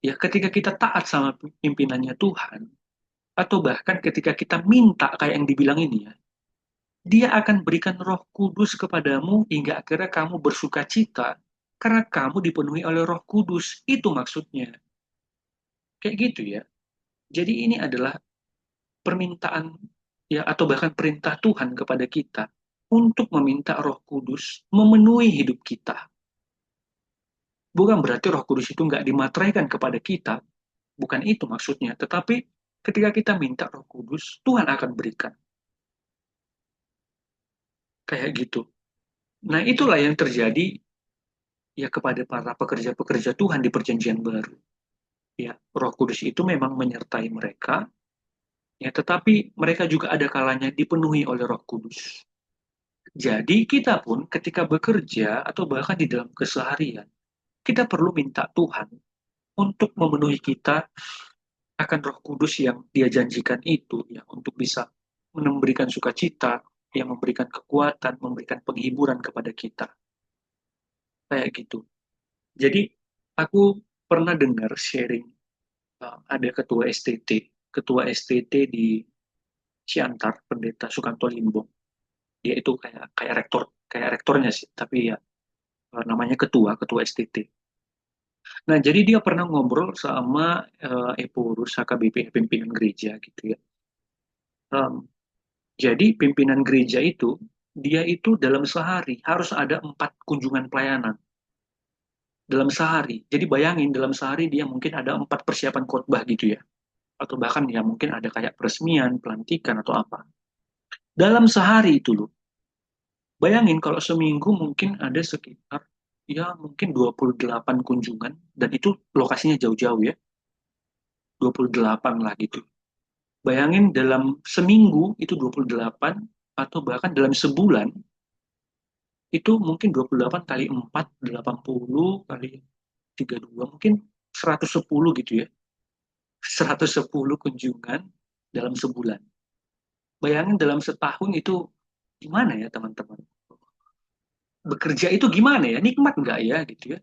Ya ketika kita taat sama pimpinannya Tuhan, atau bahkan ketika kita minta kayak yang dibilang ini ya, dia akan berikan Roh Kudus kepadamu hingga akhirnya kamu bersuka cita karena kamu dipenuhi oleh Roh Kudus. Itu maksudnya. Kayak gitu ya. Jadi ini adalah permintaan ya atau bahkan perintah Tuhan kepada kita untuk meminta Roh Kudus memenuhi hidup kita. Bukan berarti Roh Kudus itu nggak dimateraikan kepada kita, bukan itu maksudnya. Tetapi ketika kita minta Roh Kudus, Tuhan akan berikan. Kayak gitu. Nah, itulah yang terjadi ya kepada para pekerja-pekerja Tuhan di perjanjian baru. Ya, Roh Kudus itu memang menyertai mereka, ya, tetapi mereka juga ada kalanya dipenuhi oleh Roh Kudus. Jadi kita pun ketika bekerja atau bahkan di dalam keseharian, kita perlu minta Tuhan untuk memenuhi kita akan Roh Kudus yang Dia janjikan itu, ya, untuk bisa memberikan sukacita, yang memberikan kekuatan, memberikan penghiburan kepada kita, kayak gitu. Jadi aku pernah dengar sharing ada ketua STT di Siantar, Pendeta Sukanto Limbong. Dia itu kayak rektornya sih, tapi ya namanya ketua STT. Nah, jadi dia pernah ngobrol sama Epurus HKBP, pimpinan gereja gitu ya. Um, jadi pimpinan gereja itu, dia itu dalam sehari harus ada 4 kunjungan pelayanan dalam sehari. Jadi bayangin dalam sehari dia mungkin ada 4 persiapan khotbah gitu ya. Atau bahkan ya mungkin ada kayak peresmian, pelantikan atau apa. Dalam sehari itu loh. Bayangin kalau seminggu mungkin ada sekitar ya mungkin 28 kunjungan dan itu lokasinya jauh-jauh ya. 28 lah gitu. Bayangin dalam seminggu itu 28 atau bahkan dalam sebulan itu mungkin 28 kali 4, 80 kali 32 mungkin 110 gitu ya. 110 kunjungan dalam sebulan. Bayangin dalam setahun itu gimana ya teman-teman? Bekerja itu gimana ya? Nikmat nggak ya gitu ya?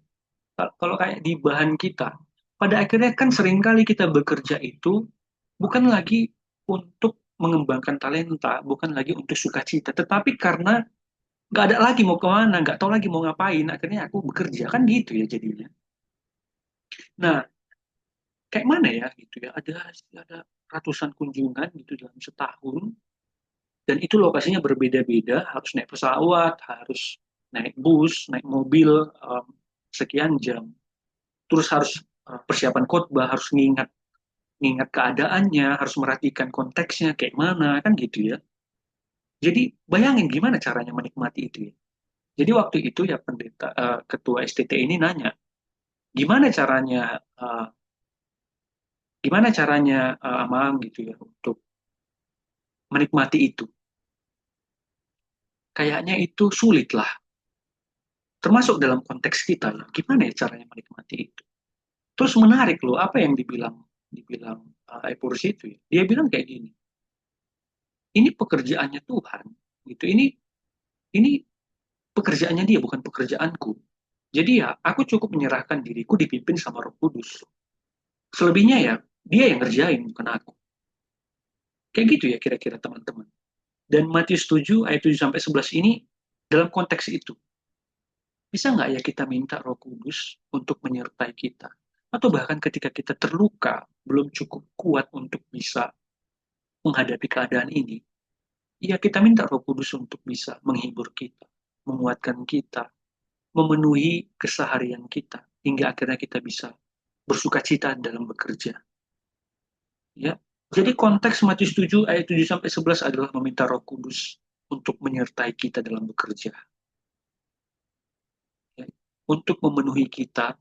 Kalau kayak di bahan kita, pada akhirnya kan seringkali kita bekerja itu bukan lagi untuk mengembangkan talenta, bukan lagi untuk sukacita, tetapi karena nggak ada lagi mau kemana, nggak tahu lagi mau ngapain, akhirnya aku bekerja kan gitu ya jadinya. Nah, kayak mana ya gitu ya? Ada ratusan kunjungan gitu dalam setahun, dan itu lokasinya berbeda-beda, harus naik pesawat, harus naik bus, naik mobil sekian jam, terus harus persiapan khotbah, harus ngingat ngingat keadaannya, harus merhatikan konteksnya kayak mana kan gitu ya. Jadi bayangin gimana caranya menikmati itu ya. Jadi waktu itu ya ketua STT ini nanya, gimana caranya uh, gimana caranya Amang gitu ya untuk menikmati itu. Kayaknya itu sulit lah. Termasuk dalam konteks kita ya. Gimana ya caranya menikmati itu. Terus menarik loh apa yang dibilang dibilang Epurus itu ya. Dia bilang kayak gini. Ini pekerjaannya Tuhan gitu. Ini pekerjaannya dia bukan pekerjaanku. Jadi ya aku cukup menyerahkan diriku dipimpin sama Roh Kudus. Selebihnya ya dia yang ngerjain bukan aku. Kayak gitu ya kira-kira teman-teman. Dan Matius 7 ayat 7 sampai 11 ini dalam konteks itu. Bisa nggak ya kita minta Roh Kudus untuk menyertai kita? Atau bahkan ketika kita terluka, belum cukup kuat untuk bisa menghadapi keadaan ini, ya kita minta Roh Kudus untuk bisa menghibur kita, menguatkan kita, memenuhi keseharian kita, hingga akhirnya kita bisa bersuka cita dalam bekerja. Ya. Jadi konteks Matius 7 ayat 7 sampai 11 adalah meminta Roh Kudus untuk menyertai kita dalam bekerja. Ya. Untuk memenuhi kita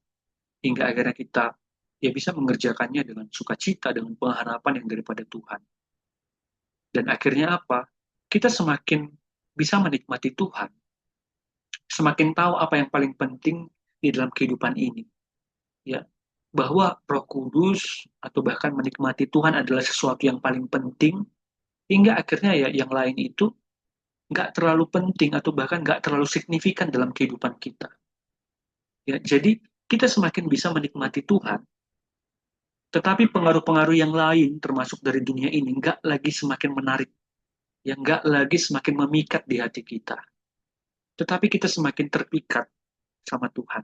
hingga akhirnya kita ya bisa mengerjakannya dengan sukacita, dengan pengharapan yang daripada Tuhan. Dan akhirnya apa? Kita semakin bisa menikmati Tuhan, semakin tahu apa yang paling penting di dalam kehidupan ini. Ya, bahwa Roh Kudus atau bahkan menikmati Tuhan adalah sesuatu yang paling penting, hingga akhirnya ya yang lain itu nggak terlalu penting atau bahkan nggak terlalu signifikan dalam kehidupan kita. Ya, jadi kita semakin bisa menikmati Tuhan, tetapi pengaruh-pengaruh yang lain termasuk dari dunia ini nggak lagi semakin menarik, yang nggak lagi semakin memikat di hati kita. Tetapi kita semakin terpikat sama Tuhan.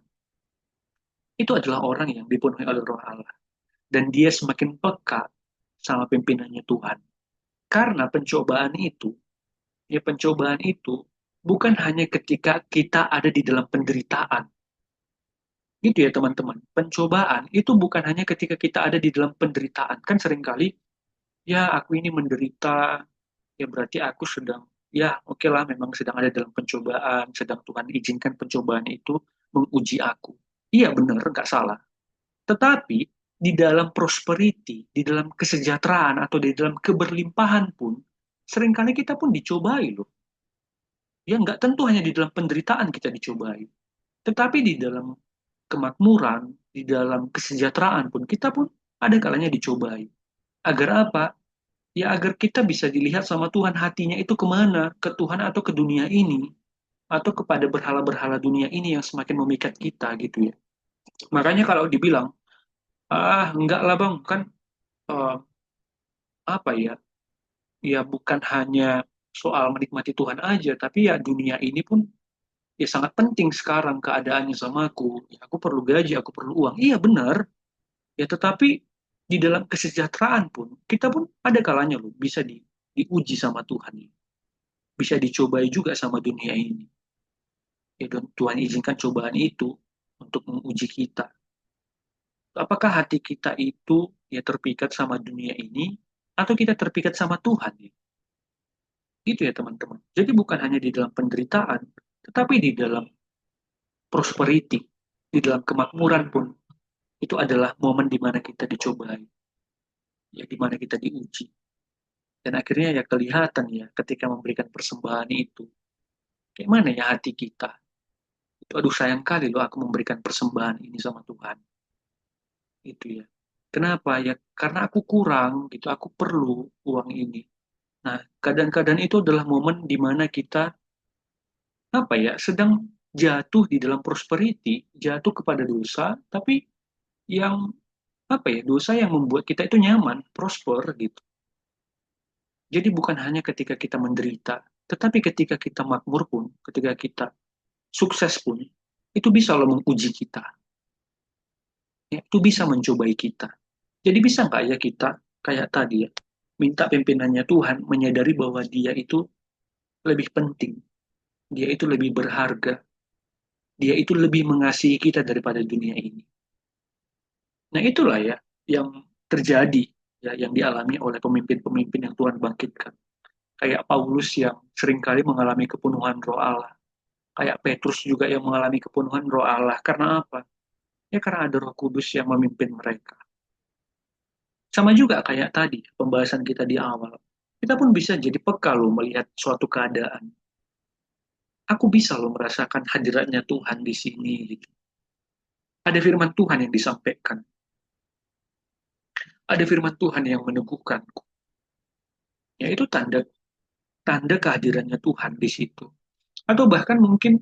Itu adalah orang yang dipenuhi oleh Roh Allah. Dan dia semakin peka sama pimpinannya Tuhan. Karena pencobaan itu bukan hanya ketika kita ada di dalam penderitaan. Gitu ya teman-teman. Pencobaan itu bukan hanya ketika kita ada di dalam penderitaan. Kan seringkali, ya aku ini menderita, ya berarti aku sedang, ya oke lah memang sedang ada dalam pencobaan, sedang Tuhan izinkan pencobaan itu menguji aku. Iya benar, nggak salah. Tetapi di dalam prosperity, di dalam kesejahteraan atau di dalam keberlimpahan pun, seringkali kita pun dicobai loh. Ya nggak tentu hanya di dalam penderitaan kita dicobai. Tetapi di dalam kemakmuran, di dalam kesejahteraan pun, kita pun ada kalanya dicobai. Agar apa? Ya agar kita bisa dilihat sama Tuhan hatinya itu kemana, ke Tuhan atau ke dunia ini, atau kepada berhala-berhala dunia ini yang semakin memikat kita gitu ya. Makanya kalau dibilang, enggak lah bang, kan eh, apa ya, ya bukan hanya soal menikmati Tuhan aja, tapi ya dunia ini pun ya sangat penting sekarang keadaannya sama aku. Ya, aku perlu gaji, aku perlu uang. Iya benar, ya tetapi di dalam kesejahteraan pun, kita pun ada kalanya loh bisa diuji sama Tuhan. Bisa dicobai juga sama dunia ini. Ya, dan Tuhan izinkan cobaan itu untuk menguji kita. Apakah hati kita itu ya terpikat sama dunia ini, atau kita terpikat sama Tuhan? Ya? Gitu ya teman-teman. Jadi bukan hanya di dalam penderitaan, tetapi di dalam prosperity, di dalam kemakmuran pun, itu adalah momen di mana kita dicobai, ya di mana kita diuji. Dan akhirnya ya kelihatan ya ketika memberikan persembahan itu, kayak mana ya hati kita. Itu aduh sayang kali loh aku memberikan persembahan ini sama Tuhan. Itu ya. Kenapa ya? Karena aku kurang gitu, aku perlu uang ini. Nah, kadang-kadang itu adalah momen di mana kita apa ya, sedang jatuh di dalam prosperity, jatuh kepada dosa, tapi yang apa ya, dosa yang membuat kita itu nyaman, prosper gitu. Jadi bukan hanya ketika kita menderita, tetapi ketika kita makmur pun, ketika kita sukses pun, itu bisa loh menguji kita. Ya, itu bisa mencobai kita. Jadi bisa nggak ya kita, kayak tadi ya, minta pimpinannya Tuhan menyadari bahwa dia itu lebih penting, dia itu lebih berharga, dia itu lebih mengasihi kita daripada dunia ini. Nah itulah ya yang terjadi, ya yang dialami oleh pemimpin-pemimpin yang Tuhan bangkitkan. Kayak Paulus yang seringkali mengalami kepenuhan roh Allah. Kayak Petrus juga yang mengalami kepenuhan roh Allah. Karena apa? Ya karena ada Roh Kudus yang memimpin mereka. Sama juga kayak tadi, pembahasan kita di awal. Kita pun bisa jadi peka loh melihat suatu keadaan. Aku bisa loh merasakan hadiratnya Tuhan di sini. Gitu. Ada firman Tuhan yang disampaikan. Ada firman Tuhan yang meneguhkanku. Yaitu tanda tanda kehadirannya Tuhan di situ. Atau bahkan mungkin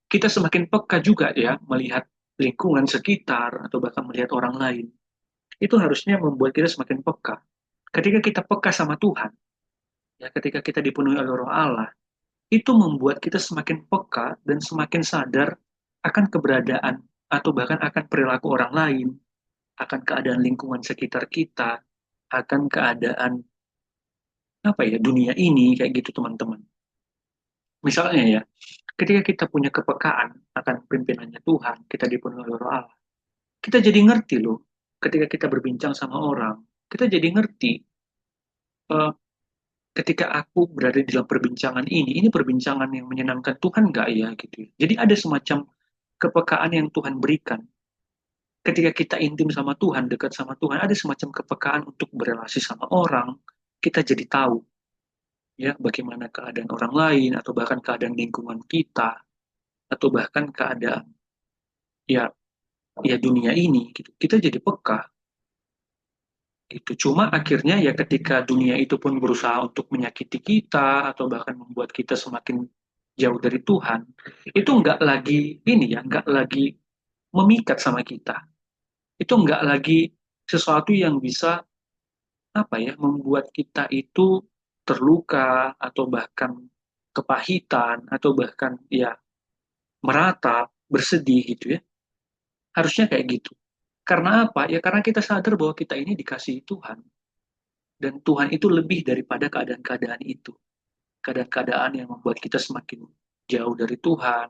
kita semakin peka juga ya melihat lingkungan sekitar atau bahkan melihat orang lain. Itu harusnya membuat kita semakin peka. Ketika kita peka sama Tuhan, Ya, ketika kita dipenuhi oleh Roh Allah, itu membuat kita semakin peka dan semakin sadar akan keberadaan atau bahkan akan perilaku orang lain, akan keadaan lingkungan sekitar kita, akan keadaan apa ya dunia ini kayak gitu teman-teman. Misalnya ya, ketika kita punya kepekaan akan pimpinannya Tuhan, kita dipenuhi oleh Roh Allah, kita jadi ngerti loh. Ketika kita berbincang sama orang, kita jadi ngerti eh, ketika aku berada di dalam perbincangan ini perbincangan yang menyenangkan Tuhan nggak ya gitu ya. Jadi ada semacam kepekaan yang Tuhan berikan. Ketika kita intim sama Tuhan, dekat sama Tuhan, ada semacam kepekaan untuk berelasi sama orang. Kita jadi tahu ya bagaimana keadaan orang lain atau bahkan keadaan lingkungan kita atau bahkan keadaan ya ya dunia ini gitu. Kita jadi peka gitu. Cuma akhirnya ya ketika dunia itu pun berusaha untuk menyakiti kita atau bahkan membuat kita semakin jauh dari Tuhan, itu nggak lagi ini ya, nggak lagi memikat sama kita. Itu nggak lagi sesuatu yang bisa apa ya membuat kita itu terluka atau bahkan kepahitan atau bahkan ya merata bersedih gitu ya. Harusnya kayak gitu. Karena apa? Ya karena kita sadar bahwa kita ini dikasihi Tuhan dan Tuhan itu lebih daripada keadaan-keadaan itu. Keadaan-keadaan yang membuat kita semakin jauh dari Tuhan,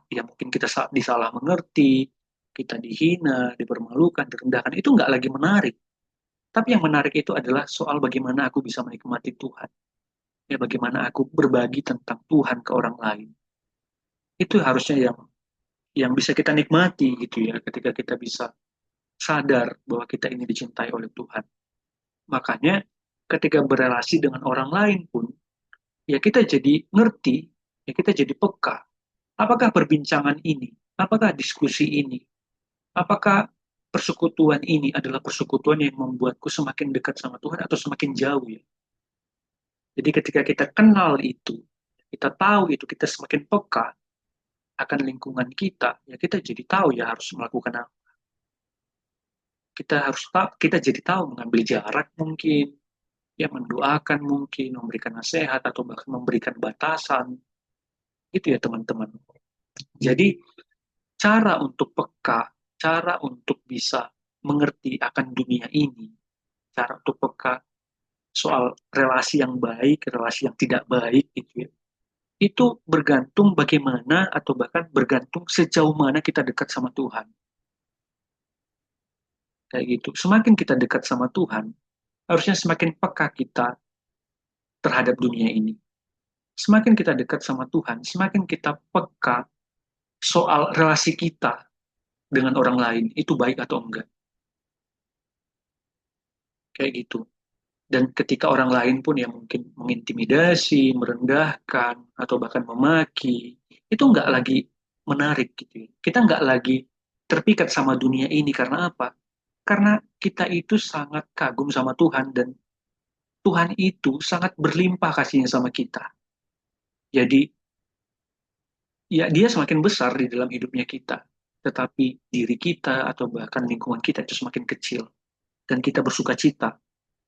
ya mungkin kita disalah mengerti, kita dihina, dipermalukan, direndahkan, itu nggak lagi menarik. Tapi yang menarik itu adalah soal bagaimana aku bisa menikmati Tuhan. Ya bagaimana aku berbagi tentang Tuhan ke orang lain. Itu harusnya yang bisa kita nikmati gitu ya ketika kita bisa sadar bahwa kita ini dicintai oleh Tuhan. Makanya ketika berelasi dengan orang lain pun ya kita jadi ngerti, ya kita jadi peka. Apakah perbincangan ini, apakah diskusi ini, apakah persekutuan ini adalah persekutuan yang membuatku semakin dekat sama Tuhan atau semakin jauh ya. Jadi ketika kita kenal itu, kita tahu itu, kita semakin peka akan lingkungan kita, ya kita jadi tahu ya harus melakukan apa. Kita harus tahu, kita jadi tahu mengambil jarak mungkin, ya mendoakan mungkin, memberikan nasihat atau bahkan memberikan batasan. Itu ya teman-teman. Jadi cara untuk peka, cara untuk bisa mengerti akan dunia ini, cara untuk peka soal relasi yang baik, relasi yang tidak baik gitu ya. Itu bergantung bagaimana atau bahkan bergantung sejauh mana kita dekat sama Tuhan. Kayak gitu. Semakin kita dekat sama Tuhan, harusnya semakin peka kita terhadap dunia ini. Semakin kita dekat sama Tuhan, semakin kita peka soal relasi kita dengan orang lain, itu baik atau enggak. Kayak gitu. Dan ketika orang lain pun yang mungkin mengintimidasi, merendahkan, atau bahkan memaki, itu nggak lagi menarik gitu ya. Kita nggak lagi terpikat sama dunia ini karena apa? Karena kita itu sangat kagum sama Tuhan dan Tuhan itu sangat berlimpah kasihnya sama kita. Jadi ya dia semakin besar di dalam hidupnya kita. Tetapi diri kita atau bahkan lingkungan kita itu semakin kecil. Dan kita bersuka cita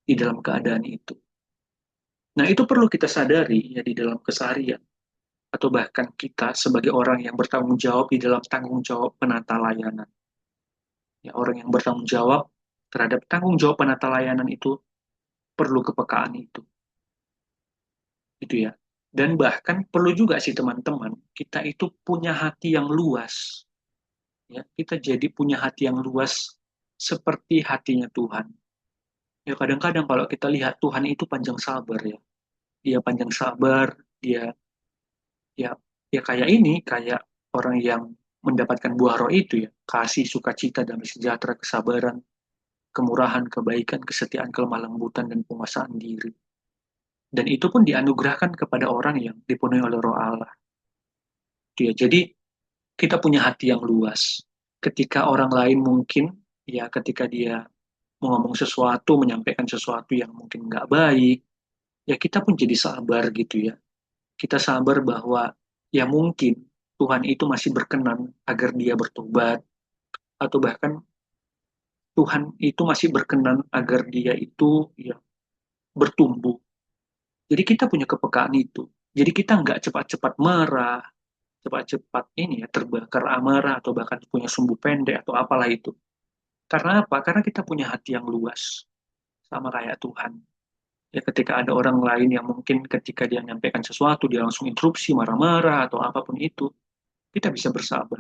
di dalam keadaan itu. Nah, itu perlu kita sadari ya di dalam keseharian atau bahkan kita sebagai orang yang bertanggung jawab di dalam tanggung jawab penata layanan. Ya, orang yang bertanggung jawab terhadap tanggung jawab penata layanan itu perlu kepekaan itu. Gitu ya. Dan bahkan perlu juga sih teman-teman, kita itu punya hati yang luas. Ya, kita jadi punya hati yang luas seperti hatinya Tuhan. Ya kadang-kadang kalau kita lihat Tuhan itu panjang sabar ya. Dia panjang sabar, dia ya ya kayak ini kayak orang yang mendapatkan buah roh itu ya kasih sukacita damai sejahtera kesabaran kemurahan kebaikan kesetiaan kelemah lembutan dan penguasaan diri dan itu pun dianugerahkan kepada orang yang dipenuhi oleh roh Allah. Itu ya jadi kita punya hati yang luas ketika orang lain mungkin ya ketika dia ngomong sesuatu menyampaikan sesuatu yang mungkin nggak baik ya kita pun jadi sabar gitu ya kita sabar bahwa ya mungkin Tuhan itu masih berkenan agar dia bertobat atau bahkan Tuhan itu masih berkenan agar dia itu ya bertumbuh Jadi kita punya kepekaan itu. Jadi kita nggak cepat-cepat marah, cepat-cepat ini ya terbakar amarah atau bahkan punya sumbu pendek atau apalah itu. Karena apa? Karena kita punya hati yang luas sama kayak Tuhan. Ya ketika ada orang lain yang mungkin ketika dia menyampaikan sesuatu dia langsung interupsi, marah-marah atau apapun itu, kita bisa bersabar.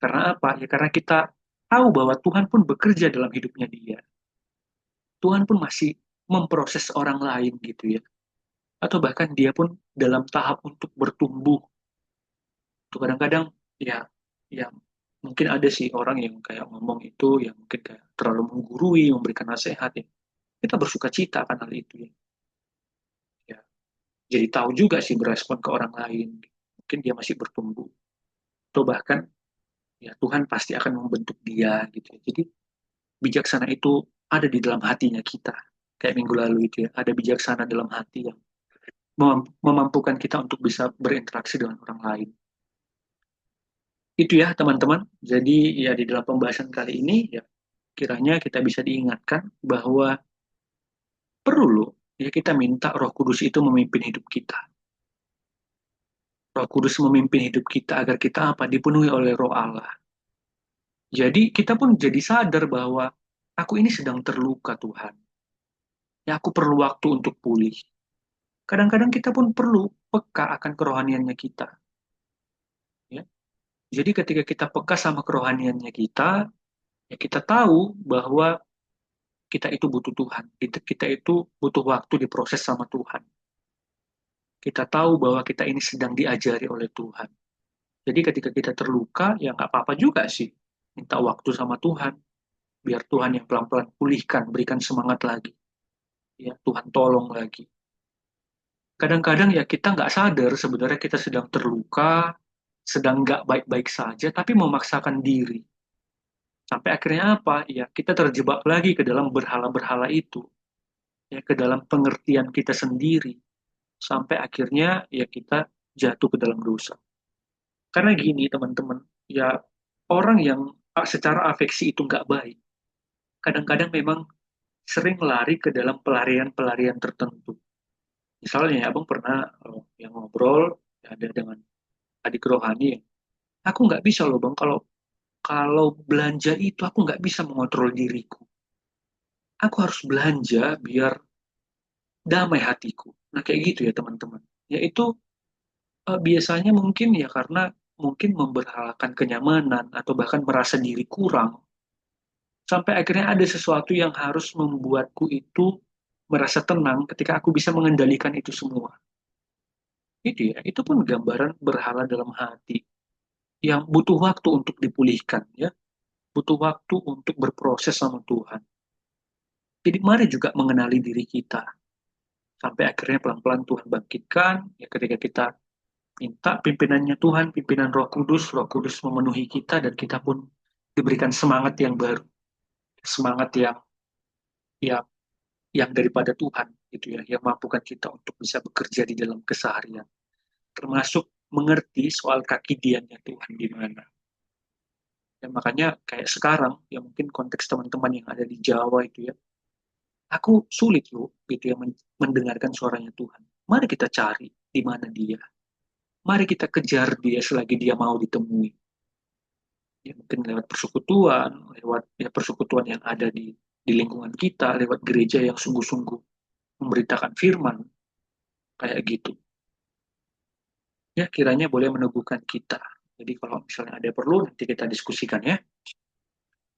Karena apa? Ya karena kita tahu bahwa Tuhan pun bekerja dalam hidupnya dia. Tuhan pun masih memproses orang lain gitu ya. Atau bahkan dia pun dalam tahap untuk bertumbuh. Tuh kadang-kadang ya ya mungkin ada sih orang yang kayak ngomong itu yang mungkin kayak terlalu menggurui, memberikan nasihat ya. Kita bersuka cita akan hal itu ya. Ya, jadi tahu juga sih berespon ke orang lain. Mungkin dia masih bertumbuh. Atau bahkan ya Tuhan pasti akan membentuk dia gitu ya. Jadi bijaksana itu ada di dalam hatinya kita. Kayak minggu lalu itu ya, ada bijaksana dalam hati yang memampukan kita untuk bisa berinteraksi dengan orang lain. Itu ya teman-teman. Jadi ya di dalam pembahasan kali ini ya kiranya kita bisa diingatkan bahwa perlu loh ya kita minta Roh Kudus itu memimpin hidup kita. Roh Kudus memimpin hidup kita agar kita apa? Dipenuhi oleh Roh Allah. Jadi kita pun jadi sadar bahwa aku ini sedang terluka Tuhan. Ya aku perlu waktu untuk pulih. Kadang-kadang kita pun perlu peka akan kerohaniannya kita. Ya. Jadi ketika kita peka sama kerohaniannya kita, ya kita tahu bahwa kita itu butuh Tuhan. Kita itu butuh waktu diproses sama Tuhan. Kita tahu bahwa kita ini sedang diajari oleh Tuhan. Jadi ketika kita terluka, ya nggak apa-apa juga sih. Minta waktu sama Tuhan. Biar Tuhan yang pelan-pelan pulihkan, berikan semangat lagi. Ya, Tuhan tolong lagi. Kadang-kadang ya kita nggak sadar sebenarnya kita sedang terluka, sedang nggak baik-baik saja, tapi memaksakan diri. Sampai akhirnya apa? Ya, kita terjebak lagi ke dalam berhala-berhala itu. Ya, ke dalam pengertian kita sendiri. Sampai akhirnya ya kita jatuh ke dalam dosa. Karena gini teman-teman, ya orang yang secara afeksi itu nggak baik, kadang-kadang memang sering lari ke dalam pelarian-pelarian tertentu. Misalnya ya, abang pernah yang ngobrol ya, ada dengan adik rohani ya, aku nggak bisa loh bang kalau kalau belanja itu aku nggak bisa mengontrol diriku. Aku harus belanja biar damai hatiku. Nah kayak gitu ya teman-teman. Ya itu biasanya mungkin ya karena mungkin memberhalakan kenyamanan atau bahkan merasa diri kurang. Sampai akhirnya ada sesuatu yang harus membuatku itu merasa tenang ketika aku bisa mengendalikan itu semua. Itu ya, itu pun gambaran berhala dalam hati yang butuh waktu untuk dipulihkan ya, butuh waktu untuk berproses sama Tuhan. Jadi mari juga mengenali diri kita sampai akhirnya pelan-pelan Tuhan bangkitkan ya ketika kita minta pimpinannya Tuhan, pimpinan Roh Kudus memenuhi kita dan kita pun diberikan semangat yang baru, semangat yang yang daripada Tuhan gitu ya, yang mampukan kita untuk bisa bekerja di dalam keseharian, termasuk mengerti soal kaki diannya Tuhan di mana. Dan makanya kayak sekarang ya mungkin konteks teman-teman yang ada di Jawa itu ya, aku sulit loh gitu ya mendengarkan suaranya Tuhan. Mari kita cari di mana dia. Mari kita kejar dia selagi dia mau ditemui. Ya, mungkin lewat persekutuan, lewat ya, persekutuan yang ada di lingkungan kita, lewat gereja yang sungguh-sungguh memberitakan firman, kayak gitu. Ya, kiranya boleh meneguhkan kita. Jadi kalau misalnya ada perlu, nanti kita diskusikan ya.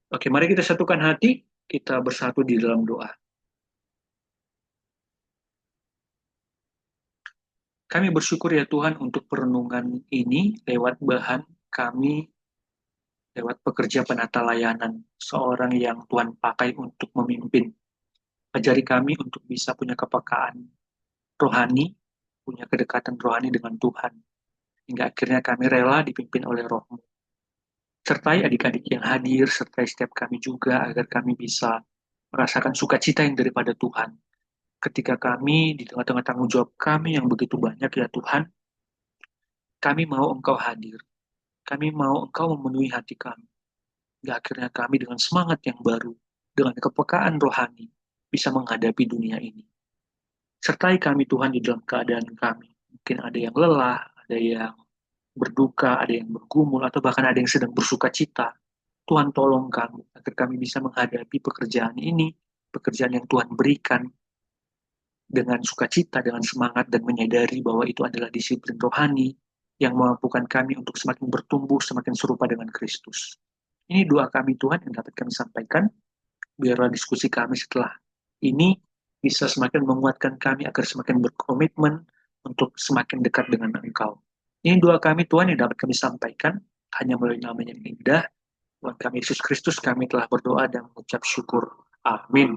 Oke, mari kita satukan hati, kita bersatu di dalam doa. Kami bersyukur ya Tuhan untuk perenungan ini lewat bahan kami, lewat pekerja penata layanan, seorang yang Tuhan pakai untuk memimpin. Ajari kami untuk bisa punya kepekaan rohani, punya kedekatan rohani dengan Tuhan. Hingga akhirnya kami rela dipimpin oleh roh. Sertai adik-adik yang hadir, sertai setiap kami juga agar kami bisa merasakan sukacita yang daripada Tuhan. Ketika kami di tengah-tengah tanggung jawab kami yang begitu banyak ya Tuhan, kami mau Engkau hadir. Kami mau Engkau memenuhi hati kami. Hingga akhirnya kami dengan semangat yang baru, dengan kepekaan rohani, bisa menghadapi dunia ini. Sertai kami Tuhan di dalam keadaan kami. Mungkin ada yang lelah, ada yang berduka, ada yang bergumul, atau bahkan ada yang sedang bersuka cita. Tuhan tolong kami agar kami bisa menghadapi pekerjaan ini, pekerjaan yang Tuhan berikan dengan sukacita, dengan semangat, dan menyadari bahwa itu adalah disiplin rohani yang memampukan kami untuk semakin bertumbuh, semakin serupa dengan Kristus. Ini doa kami Tuhan yang dapat kami sampaikan. Biarlah diskusi kami setelah ini bisa semakin menguatkan kami agar semakin berkomitmen untuk semakin dekat dengan Engkau. Ini doa kami Tuhan yang dapat kami sampaikan hanya melalui namanya yang indah. Tuhan kami Yesus Kristus kami telah berdoa dan mengucap syukur. Amin.